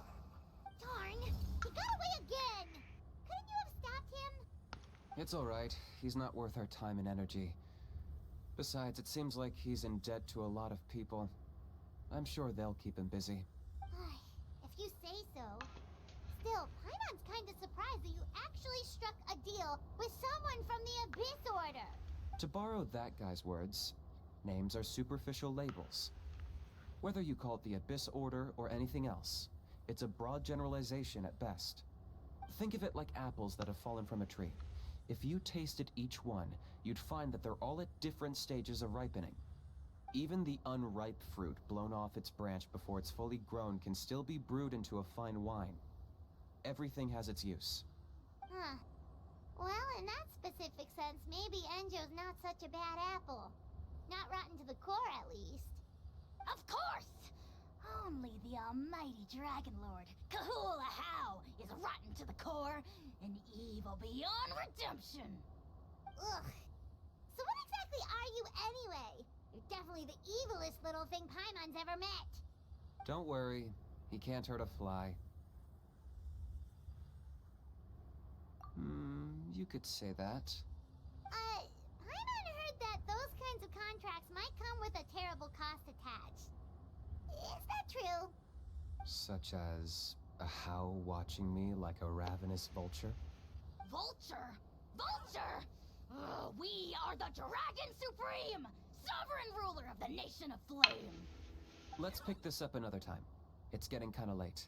Darn! He got away again! Couldn't you have stopped him? It's alright. He's not worth our time and energy. Besides, it seems like he's in debt to a lot of people. I'm sure they'll keep him busy. If you say so. Still, Paimon's kinda surprised that you actually struck a deal with someone from the Abyss Order. To borrow that guy's words, names are superficial labels. Whether you call it the Abyss Order or anything else, it's a broad generalization at best. Think of it like apples that have fallen from a tree. If you tasted each one, you'd find that they're all at different stages of ripening. Even the unripe fruit blown off its branch before it's fully grown can still be brewed into a fine wine. Everything has its use. Huh. Well, in that specific sense, maybe Enjo's not such a bad apple. Not rotten to the core, at least. Of course! Only the almighty Dragon Lord, Kahula How, is rotten to the core and evil beyond redemption. Ugh. So what exactly are you anyway? You're definitely the evilest little thing Paimon's ever met. Don't worry, he can't hurt a fly. You could say that. Paimon heard that those kinds of contracts might come with a terrible cost attached. Is that true? Such as a How watching me like a ravenous vulture? Vulture? Vulture! We are the Dragon Supreme! Sovereign ruler of the Nation of Flame! Let's pick this up another time. It's getting kinda late.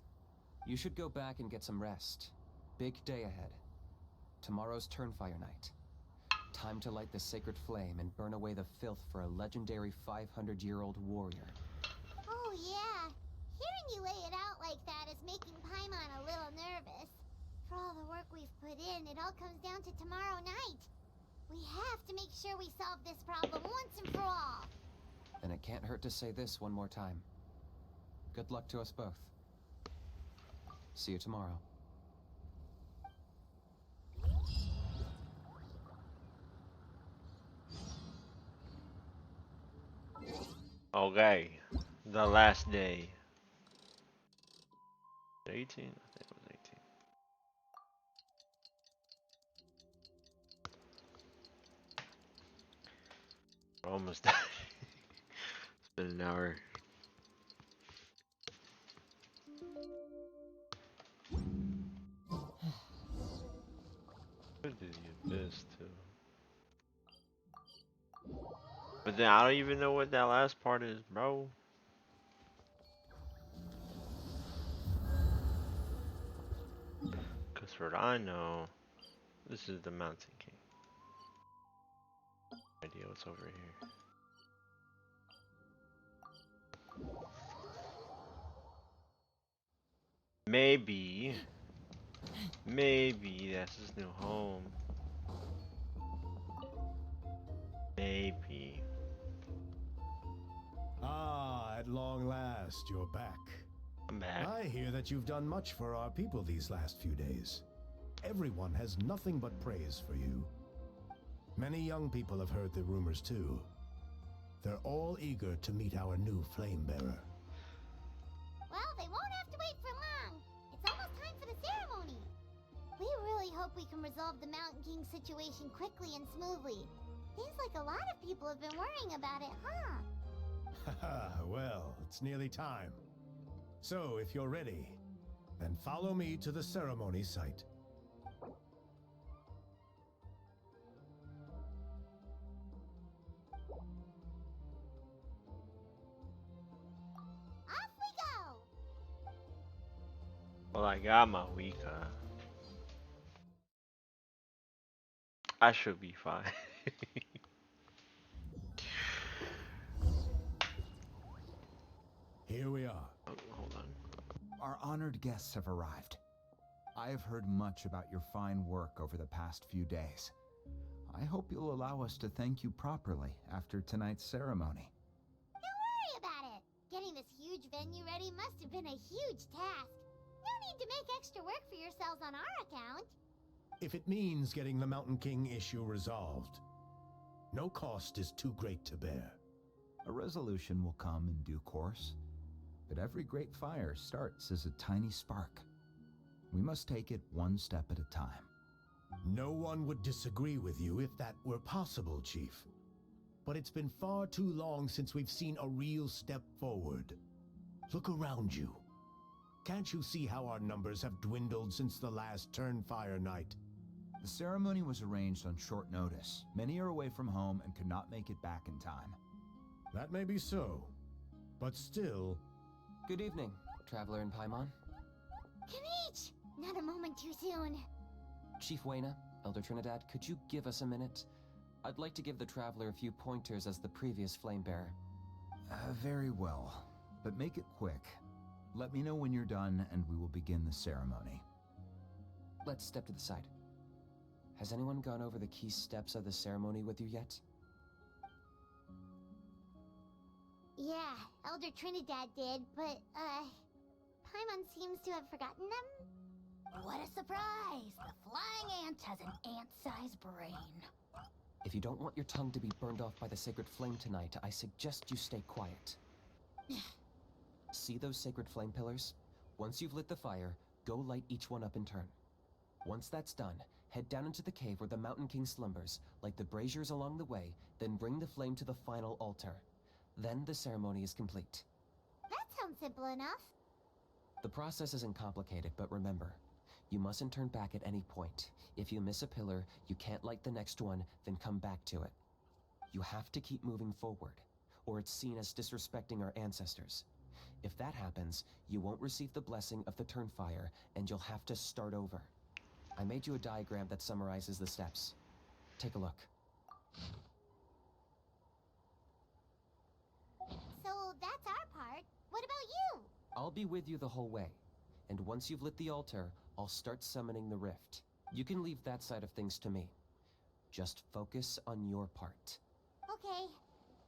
You should go back and get some rest. Big day ahead. Tomorrow's Turnfire Night. Time to light the sacred flame and burn away the filth for a legendary 500-year-old warrior. Oh yeah. Hearing you lay it out like that is making Paimon a little nervous. For all the work we've put in, it all comes down to tomorrow night. We have to make sure we solve this problem once and for all. And it can't hurt to say this one more time. Good luck to us both. See you tomorrow. Okay, the last day. 18? I think it was 18. We're almost done. It's been an hour. What did you miss too? But then I don't even know what that last part is, bro. Cause for what I know, this is the Mountain King. Idea what's over here. Maybe that's his new home. Maybe. Ah, at long last, you're back. I'm back. I hear that you've done much for our people these last few days. Everyone has nothing but praise for you. Many young people have heard the rumors too. They're all eager to meet our new flame bearer. Well, they won't have to wait for long. It's almost time for the ceremony. We really hope we can resolve the Mountain King situation quickly and smoothly. Seems like a lot of people have been worrying about it, huh? Haha, well, it's nearly time. So, if you're ready, then follow me to the ceremony site. Off we go! Well, I got my Wika. I should be fine. Here we are. Oh, hold on. Our honored guests have arrived. I have heard much about your fine work over the past few days. I hope you'll allow us to thank you properly after tonight's ceremony. Don't worry about it. Getting this huge venue ready must have been a huge task. No need to make extra work for yourselves on our account. If it means getting the Mountain King issue resolved, no cost is too great to bear. A resolution will come in due course, but every great fire starts as a tiny spark. We must take it one step at a time. No one would disagree with you if that were possible, Chief. But it's been far too long since we've seen a real step forward. Look around you. Can't you see how our numbers have dwindled since the last Turnfire night? The ceremony was arranged on short notice. Many are away from home and could not make it back in time. That may be so, but still... Good evening, Traveler in Paimon. Kinich! Not a moment too soon. Chief Wayna, Elder Trinidad, could you give us a minute? I'd like to give the Traveler a few pointers as the previous Flamebearer. Very well, but make it quick. Let me know when you're done and we will begin the ceremony. Let's step to the side. Has anyone gone over the key steps of the ceremony with you yet? Yeah, Elder Trinidad did, but, Paimon seems to have forgotten them? What a surprise! The flying ant has an ant-sized brain. If you don't want your tongue to be burned off by the sacred flame tonight, I suggest you stay quiet. See those sacred flame pillars? Once you've lit the fire, go light each one up in turn. Once that's done, head down into the cave where the Mountain King slumbers, light the braziers along the way, then bring the flame to the final altar. Then the ceremony is complete. That sounds simple enough. The process isn't complicated, but remember, you mustn't turn back at any point. If you miss a pillar, you can't light the next one, then come back to it. You have to keep moving forward, or it's seen as disrespecting our ancestors. If that happens, you won't receive the blessing of the Turnfire, and you'll have to start over. I made you a diagram that summarizes the steps. Take a look. So that's our part. What about you? I'll be with you the whole way. And once you've lit the altar, I'll start summoning the rift. You can leave that side of things to me. Just focus on your part. Okay.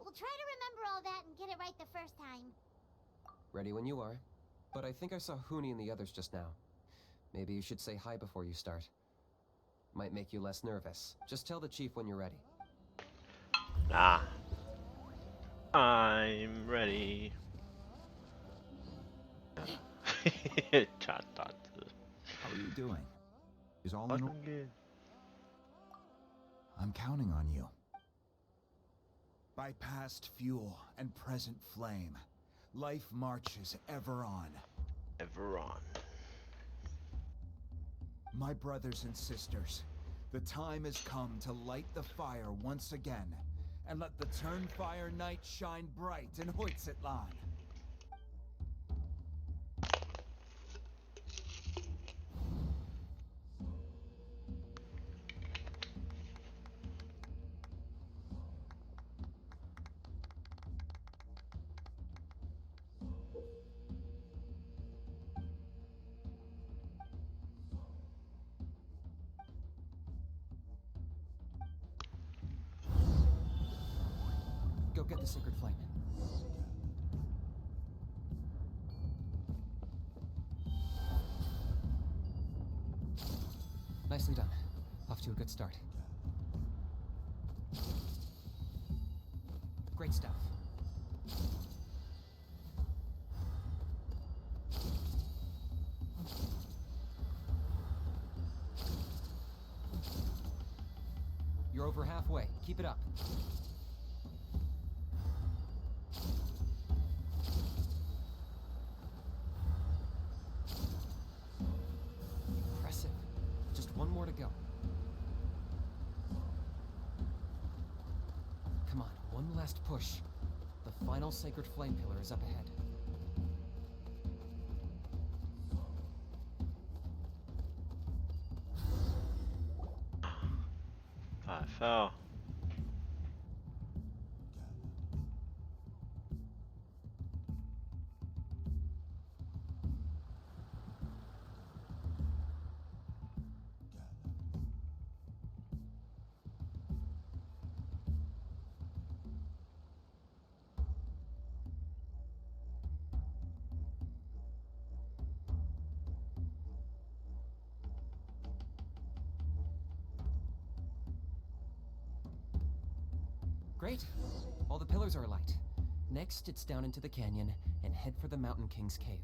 We'll try to remember all that and get it right the first time. Ready when you are. But I think I saw Huni and the others just now. Maybe you should say hi before you start. Might make you less nervous. Just tell the chief when you're ready. Nah. I'm ready. Chat. How are you doing? Is all in Fucking order? good. I'm counting on you. By past fuel and present flame, life marches ever on. Ever on. My brothers and sisters, the time has come to light the fire once again, and let the Turnfire night shine bright in Hoytzitlan. Go get the sacred flame. Nicely done. Off to a good start. Great stuff. You're over halfway. Keep it up. Impressive. Just one more to go. Come on, one last push. The final sacred flame pillar is up ahead. I fell. Great. All the pillars are alight. Next, it's down into the canyon and head for the Mountain King's cave.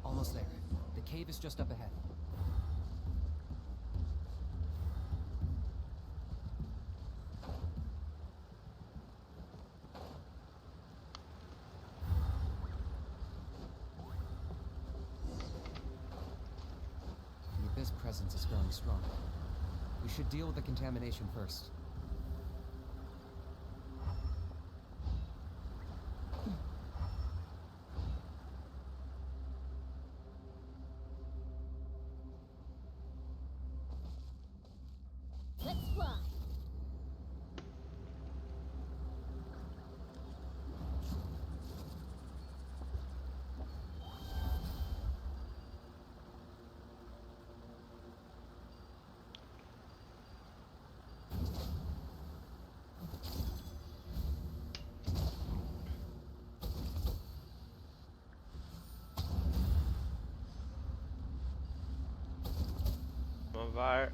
Almost there. The cave is just up ahead. The Abyss presence is growing strong. We should deal with the contamination first. Let's fly. On fire.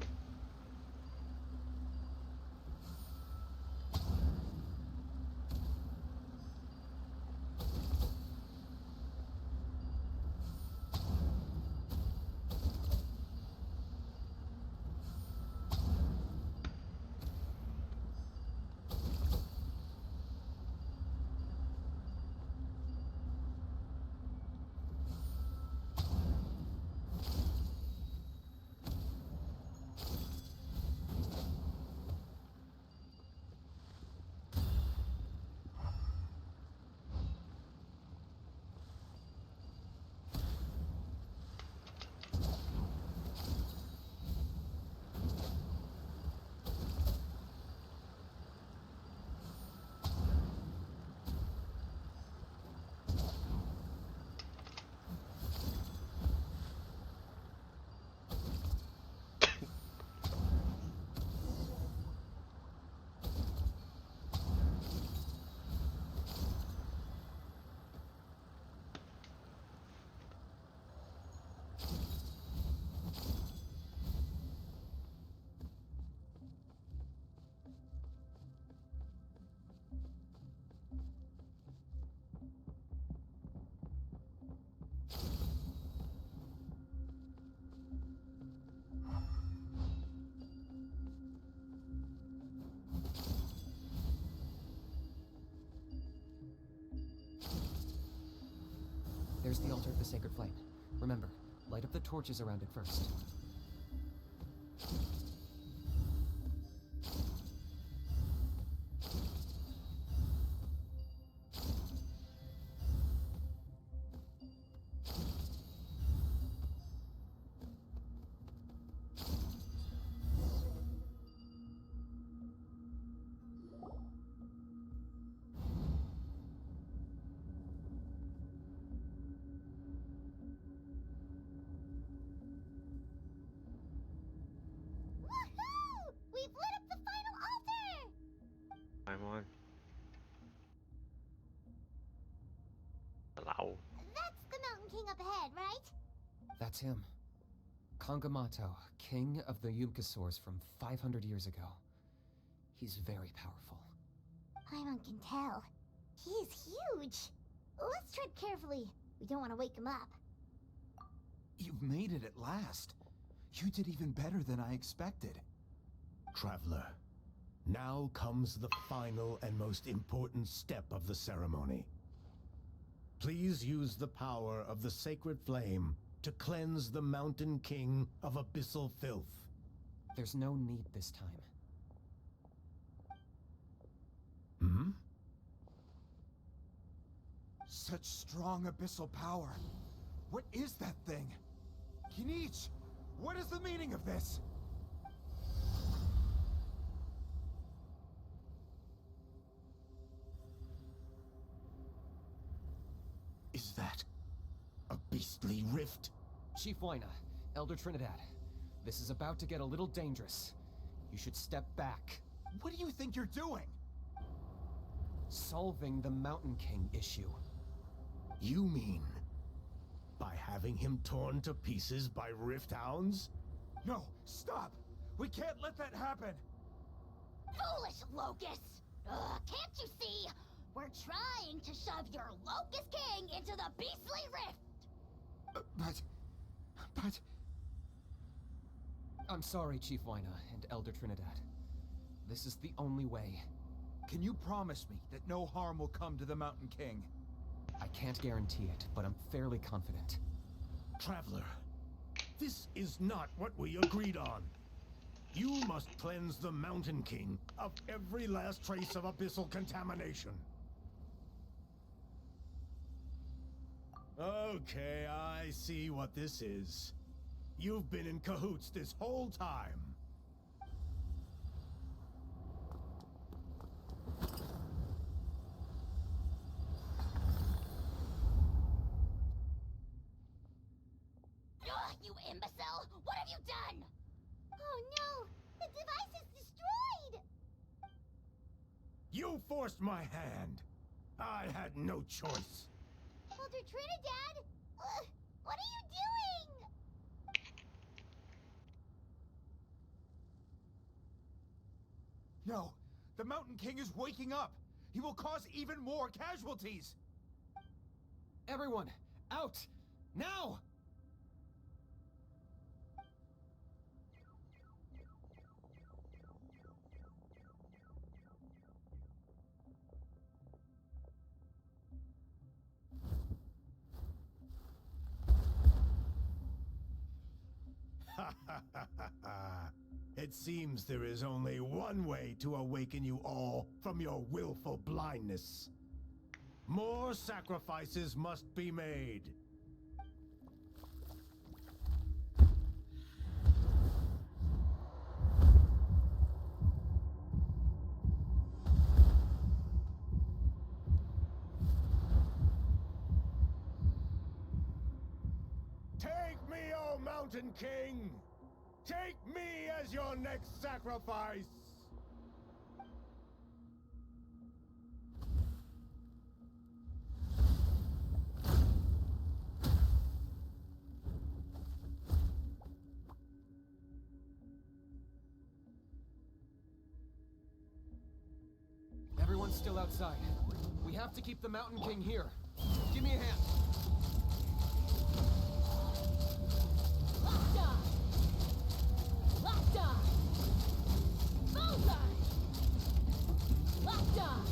There's the altar of the sacred flame. Remember, light up the torches around it first. Woohoo! We've lit up the final altar! I'm on. Hello. That's the Mountain King up ahead, right? That's him. Kangamato, king of the Yumkasaurs from 500 years ago. He's very powerful. Paimon can tell. He's huge. Let's tread carefully. We don't want to wake him up. You've made it at last. You did even better than I expected. Traveler, now comes the final and most important step of the ceremony. Please use the power of the sacred flame to cleanse the Mountain King of abyssal filth. There's no need this time. Hmm? Such strong abyssal power. What is that thing? Kinich, what is the meaning of this? Is that a beastly rift? Chief Wyna, Elder Trinidad, this is about to get a little dangerous. You should step back. What do you think you're doing? Solving the Mountain King issue. You mean by having him torn to pieces by rift hounds? No, stop! We can't let that happen! Foolish Locust! Can't you see? We're trying to shove your Locust King into the beastly rift! But... I'm sorry, Chief Wyna and Elder Trinidad. This is the only way. Can you promise me that no harm will come to the Mountain King? I can't guarantee it, but I'm fairly confident. Traveler, this is not what we agreed on. You must cleanse the Mountain King of every last trace of abyssal contamination. Okay, I see what this is. You've been in cahoots this whole time. You imbecile! What have you done? Oh no! The device is destroyed! You forced my hand. I had no choice. Elder Trinidad? What are you doing? No, the Mountain King is waking up! He will cause even more casualties! Everyone, out! Now! It seems there is only one way to awaken you all from your willful blindness. More sacrifices must be made. Take me, O Mountain King! Take me as your next sacrifice! Everyone's still outside. We have to keep the Mountain King here. Give me a hand. Locked on! Locked on! Bullseye! Locked on!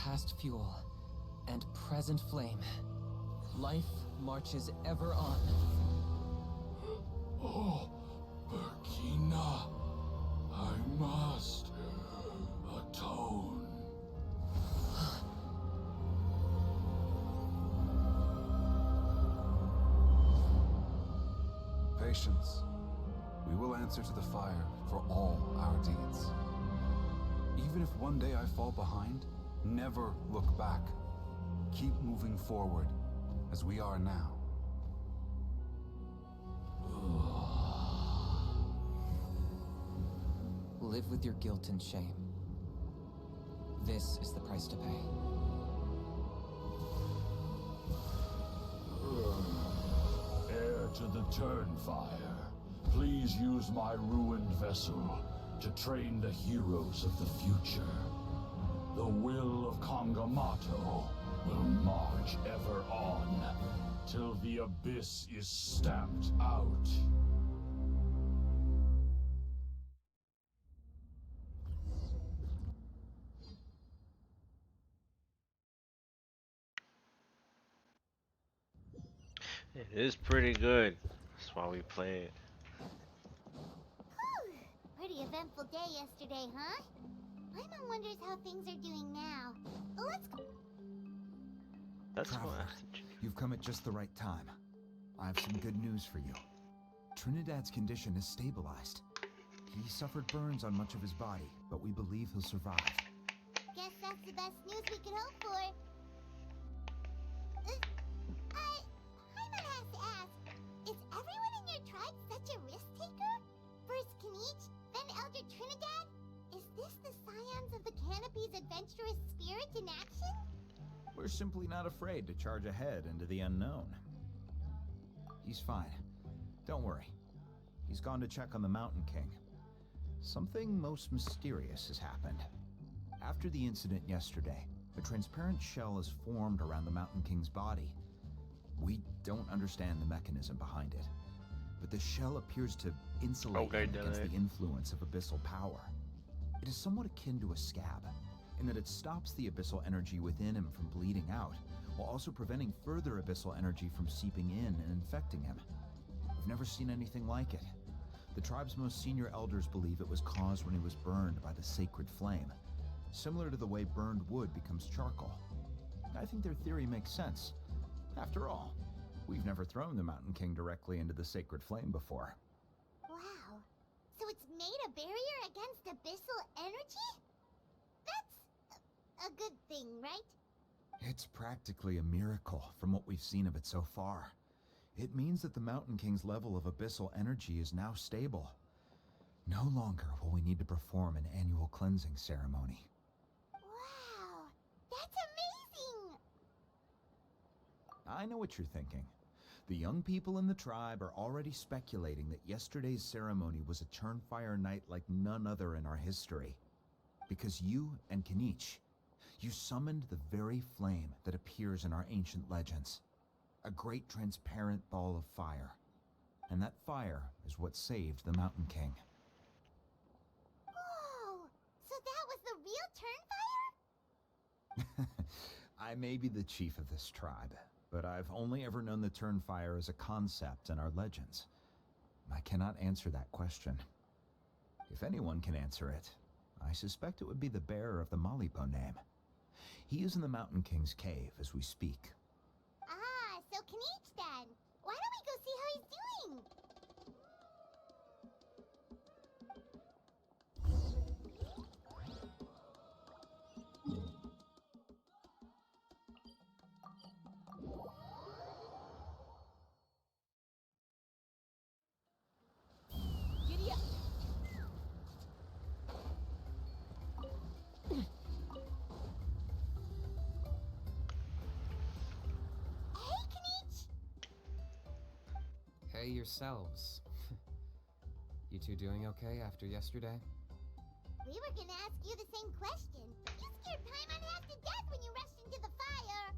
past fuel and present flame. Life marches ever on. Oh, Burkina, I must atone. Patience. We will answer to the fire for all our deeds. Even if one day I fall behind, never look back. Keep moving forward, as we are now. Live with your guilt and shame. This is the price to pay. Heir to the Turnfire, please use my ruined vessel to train the heroes of the future. The will of Kangamato will march ever on, till the abyss is stamped out. It is pretty good. That's why we play it. Whew. Pretty eventful day yesterday, huh? Paimon wonders how things are doing now. Let's go. That's Traveler, why. you've come at just the right time. I have some good news for you. Trinidad's condition is stabilized. He suffered burns on much of his body, but we believe he'll survive. Guess that's the best news we could hope for. Paimon has to ask, is everyone in your tribe such a risk taker? First Kinich, then Elder Trinidad? Is this the scions of the Canopy's adventurous spirit in action? We're simply not afraid to charge ahead into the unknown. He's fine. Don't worry. He's gone to check on the Mountain King. Something most mysterious has happened. After the incident yesterday, a transparent shell is formed around the Mountain King's body. We don't understand the mechanism behind it, but the shell appears to insulate him against the influence of abyssal power. It is somewhat akin to a scab, in that it stops the abyssal energy within him from bleeding out, while also preventing further abyssal energy from seeping in and infecting him. We've never seen anything like it. The tribe's most senior elders believe it was caused when he was burned by the sacred flame, similar to the way burned wood becomes charcoal. I think their theory makes sense. After all, we've never thrown the Mountain King directly into the sacred flame before. Wow. So it's made a barrier against abyssal energy? That's a good thing, right? It's practically a miracle from what we've seen of it so far. It means that the Mountain King's level of abyssal energy is now stable. No longer will we need to perform an annual cleansing ceremony. Wow, that's amazing! I know what you're thinking. The young people in the tribe are already speculating that yesterday's ceremony was a Turnfire night like none other in our history. Because you and Kinich, you summoned the very flame that appears in our ancient legends. A great transparent ball of fire. And that fire is what saved the Mountain King. Whoa! So that was the real Turnfire? I may be the chief of this tribe, but I've only ever known the Turnfire as a concept in our legends. I cannot answer that question. If anyone can answer it, I suspect it would be the bearer of the Malipo name. He is in the Mountain King's cave as we speak. Ah, so Kinich then. Why don't we go see how he's doing? Giddy up! Hey, Kinich! Hey yourselves. You two doing okay after yesterday? We were gonna ask you the same question. You scared Paimon half to death when you rushed into the fire.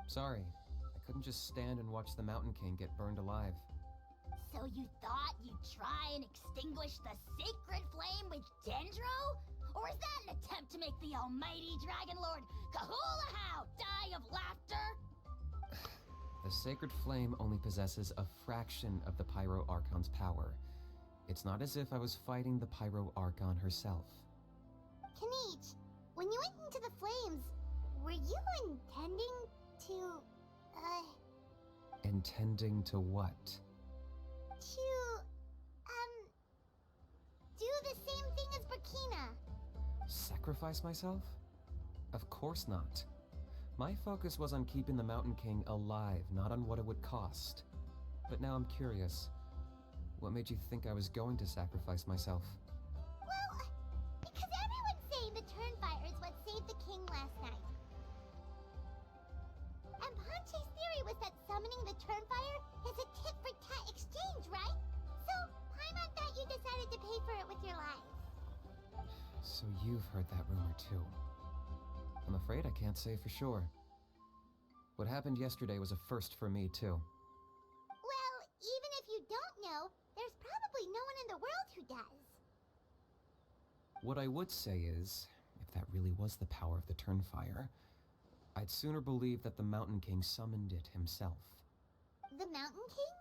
Sorry, I couldn't just stand and watch the Mountain King get burned alive. So you thought you'd try and extinguish the sacred flame with Dendro? Or is that an attempt to make the almighty Dragon Lord Kahulahau die of laughter? The Sacred Flame only possesses a fraction of the Pyro Archon's power. It's not as if I was fighting the Pyro Archon herself. Kinich, when you went into the flames, were you intending to, Intending to what? do the same thing as Burkina? Sacrifice myself? Of course not. My focus was on keeping the Mountain King alive, not on what it would cost. But now I'm curious. What made you think I was going to sacrifice myself? Well, because everyone's saying the Turnfire is what saved the king last night. And Ponche's theory was that summoning the Turnfire is a tit-for-tat exchange, right? So, Paimon thought you decided to pay for it with your life. So you've heard that rumor too. I'm afraid I can't say for sure. What happened yesterday was a first for me too. Well, even if you don't know, there's probably no one in the world who does. What I would say is, if that really was the power of the Turnfire, I'd sooner believe that the Mountain King summoned it himself. The Mountain King?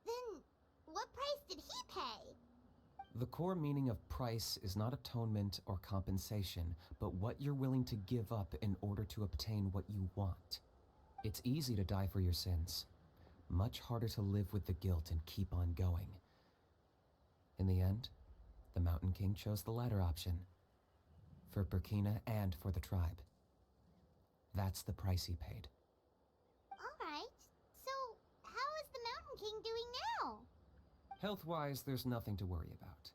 Then, what price did he pay? The core meaning of price is not atonement or compensation, but what you're willing to give up in order to obtain what you want. It's easy to die for your sins. Much harder to live with the guilt and keep on going. In the end, the Mountain King chose the latter option. For Burkina and for the tribe. That's the price he paid. Alright, so how is the Mountain King doing now? Health-wise, there's nothing to worry about.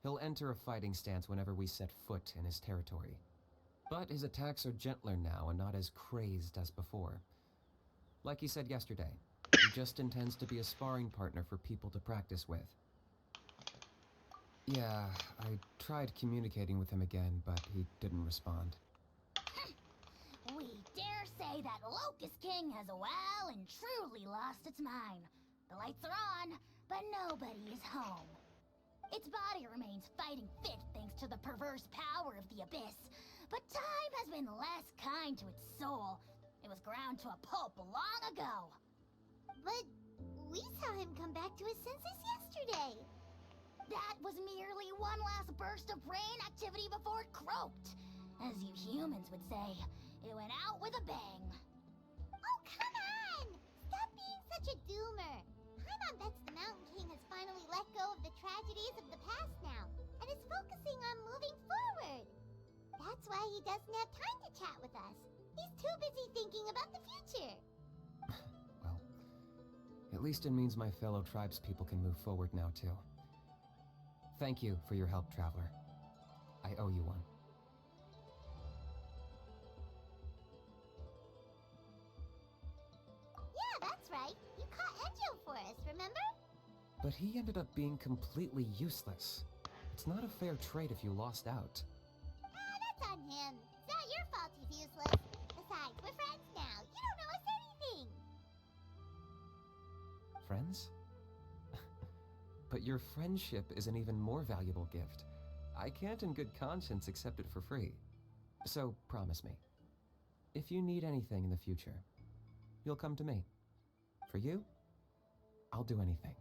He'll enter a fighting stance whenever we set foot in his territory. But his attacks are gentler now and not as crazed as before. Like he said yesterday, he just intends to be a sparring partner for people to practice with. Yeah, I tried communicating with him again, but he didn't respond. We dare say that Locust King has well and truly lost its mind. The lights are on, but nobody is home. Its body remains fighting fit thanks to the perverse power of the Abyss, but time has been less kind to its soul. It was ground to a pulp long ago. But we saw him come back to his senses yesterday. That was merely one last burst of brain activity before it croaked. As you humans would say, it went out with a bang. Oh, come on! Stop being such a doomer. Paimon bets the Mountain King has finally let go of the tragedies of the past now, and is focusing on moving forward. That's why he doesn't have time to chat with us. He's too busy thinking about the future. Well, at least it means my fellow tribespeople can move forward now too. Thank you for your help, Traveler. I owe you one. Yeah, that's right. You caught Enjo for us, remember? But he ended up being completely useless. It's not a fair trade if you lost out. That's on him. It's not your fault he's useless. Besides, we're friends now. You don't know us anything. Friends? But your friendship is an even more valuable gift. I can't in good conscience accept it for free. So promise me, if you need anything in the future, you'll come to me. For you, I'll do anything.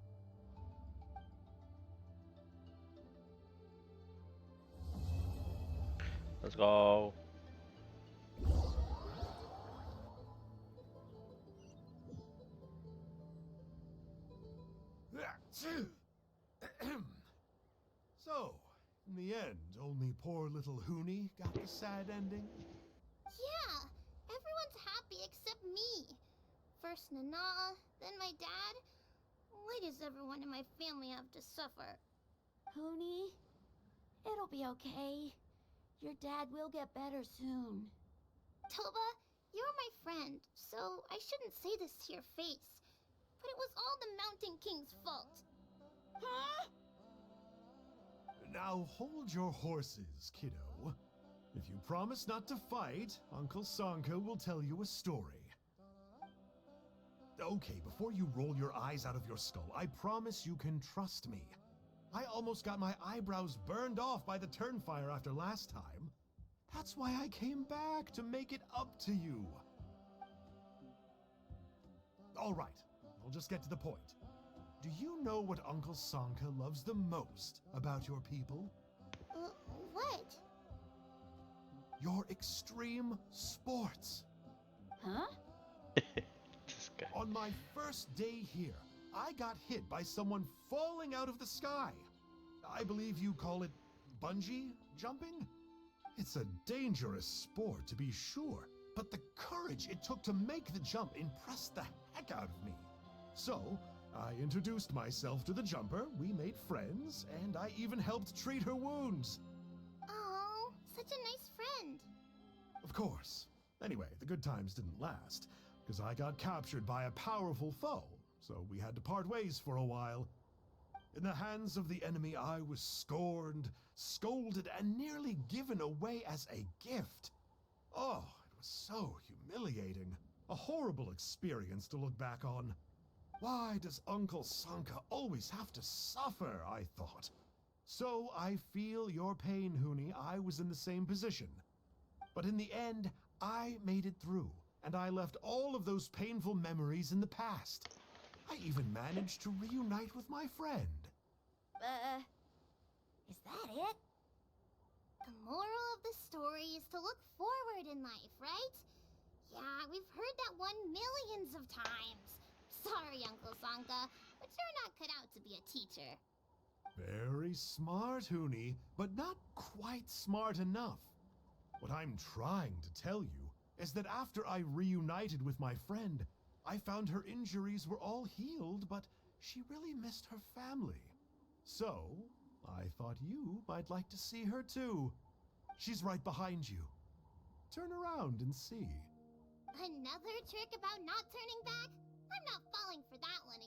Let's go. So, in the end, only poor little Hoonie got the sad ending? Yeah, everyone's happy except me. First Nana, then my dad. Why does everyone in my family have to suffer? Hoonie, it'll be okay. Your dad will get better soon. Toba, you're my friend, so I shouldn't say this to your face. But it was all the Mountain King's fault. Huh? Now hold your horses, kiddo. If you promise not to fight, Uncle Sanka will tell you a story. Okay, before you roll your eyes out of your skull, I promise you can trust me. I almost got my eyebrows burned off by the turnfire after last time. That's why I came back, to make it up to you. All right, I'll just get to the point. Do you know what Uncle Sanka loves the most about your people? What? Your extreme sports. Huh? This guy. On my first day here, I got hit by someone falling out of the sky. I believe you call it bungee jumping? It's a dangerous sport, to be sure, but the courage it took to make the jump impressed the heck out of me. So, I introduced myself to the jumper, we made friends, and I even helped treat her wounds. Oh, such a nice friend. Of course. Anyway, the good times didn't last, because I got captured by a powerful foe, so we had to part ways for a while. In the hands of the enemy, I was scorned, scolded, and nearly given away as a gift. Oh, it was so humiliating. A horrible experience to look back on. Why does Uncle Sanka always have to suffer, I thought. So I feel your pain, Huni. I was in the same position. But in the end, I made it through, and I left all of those painful memories in the past. I even managed to reunite with my friend. Is that it? The moral of the story is to look forward in life, right? Yeah, we've heard that one millions of times. Sorry, Uncle Sanka, but you're not cut out to be a teacher. Very smart, Huni, but not quite smart enough. What I'm trying to tell you is that after I reunited with my friend, I found her injuries were all healed, but she really missed her family. So, I thought you might like to see her too. She's right behind you. Turn around and see. Another trick about not turning back? I'm not falling for that one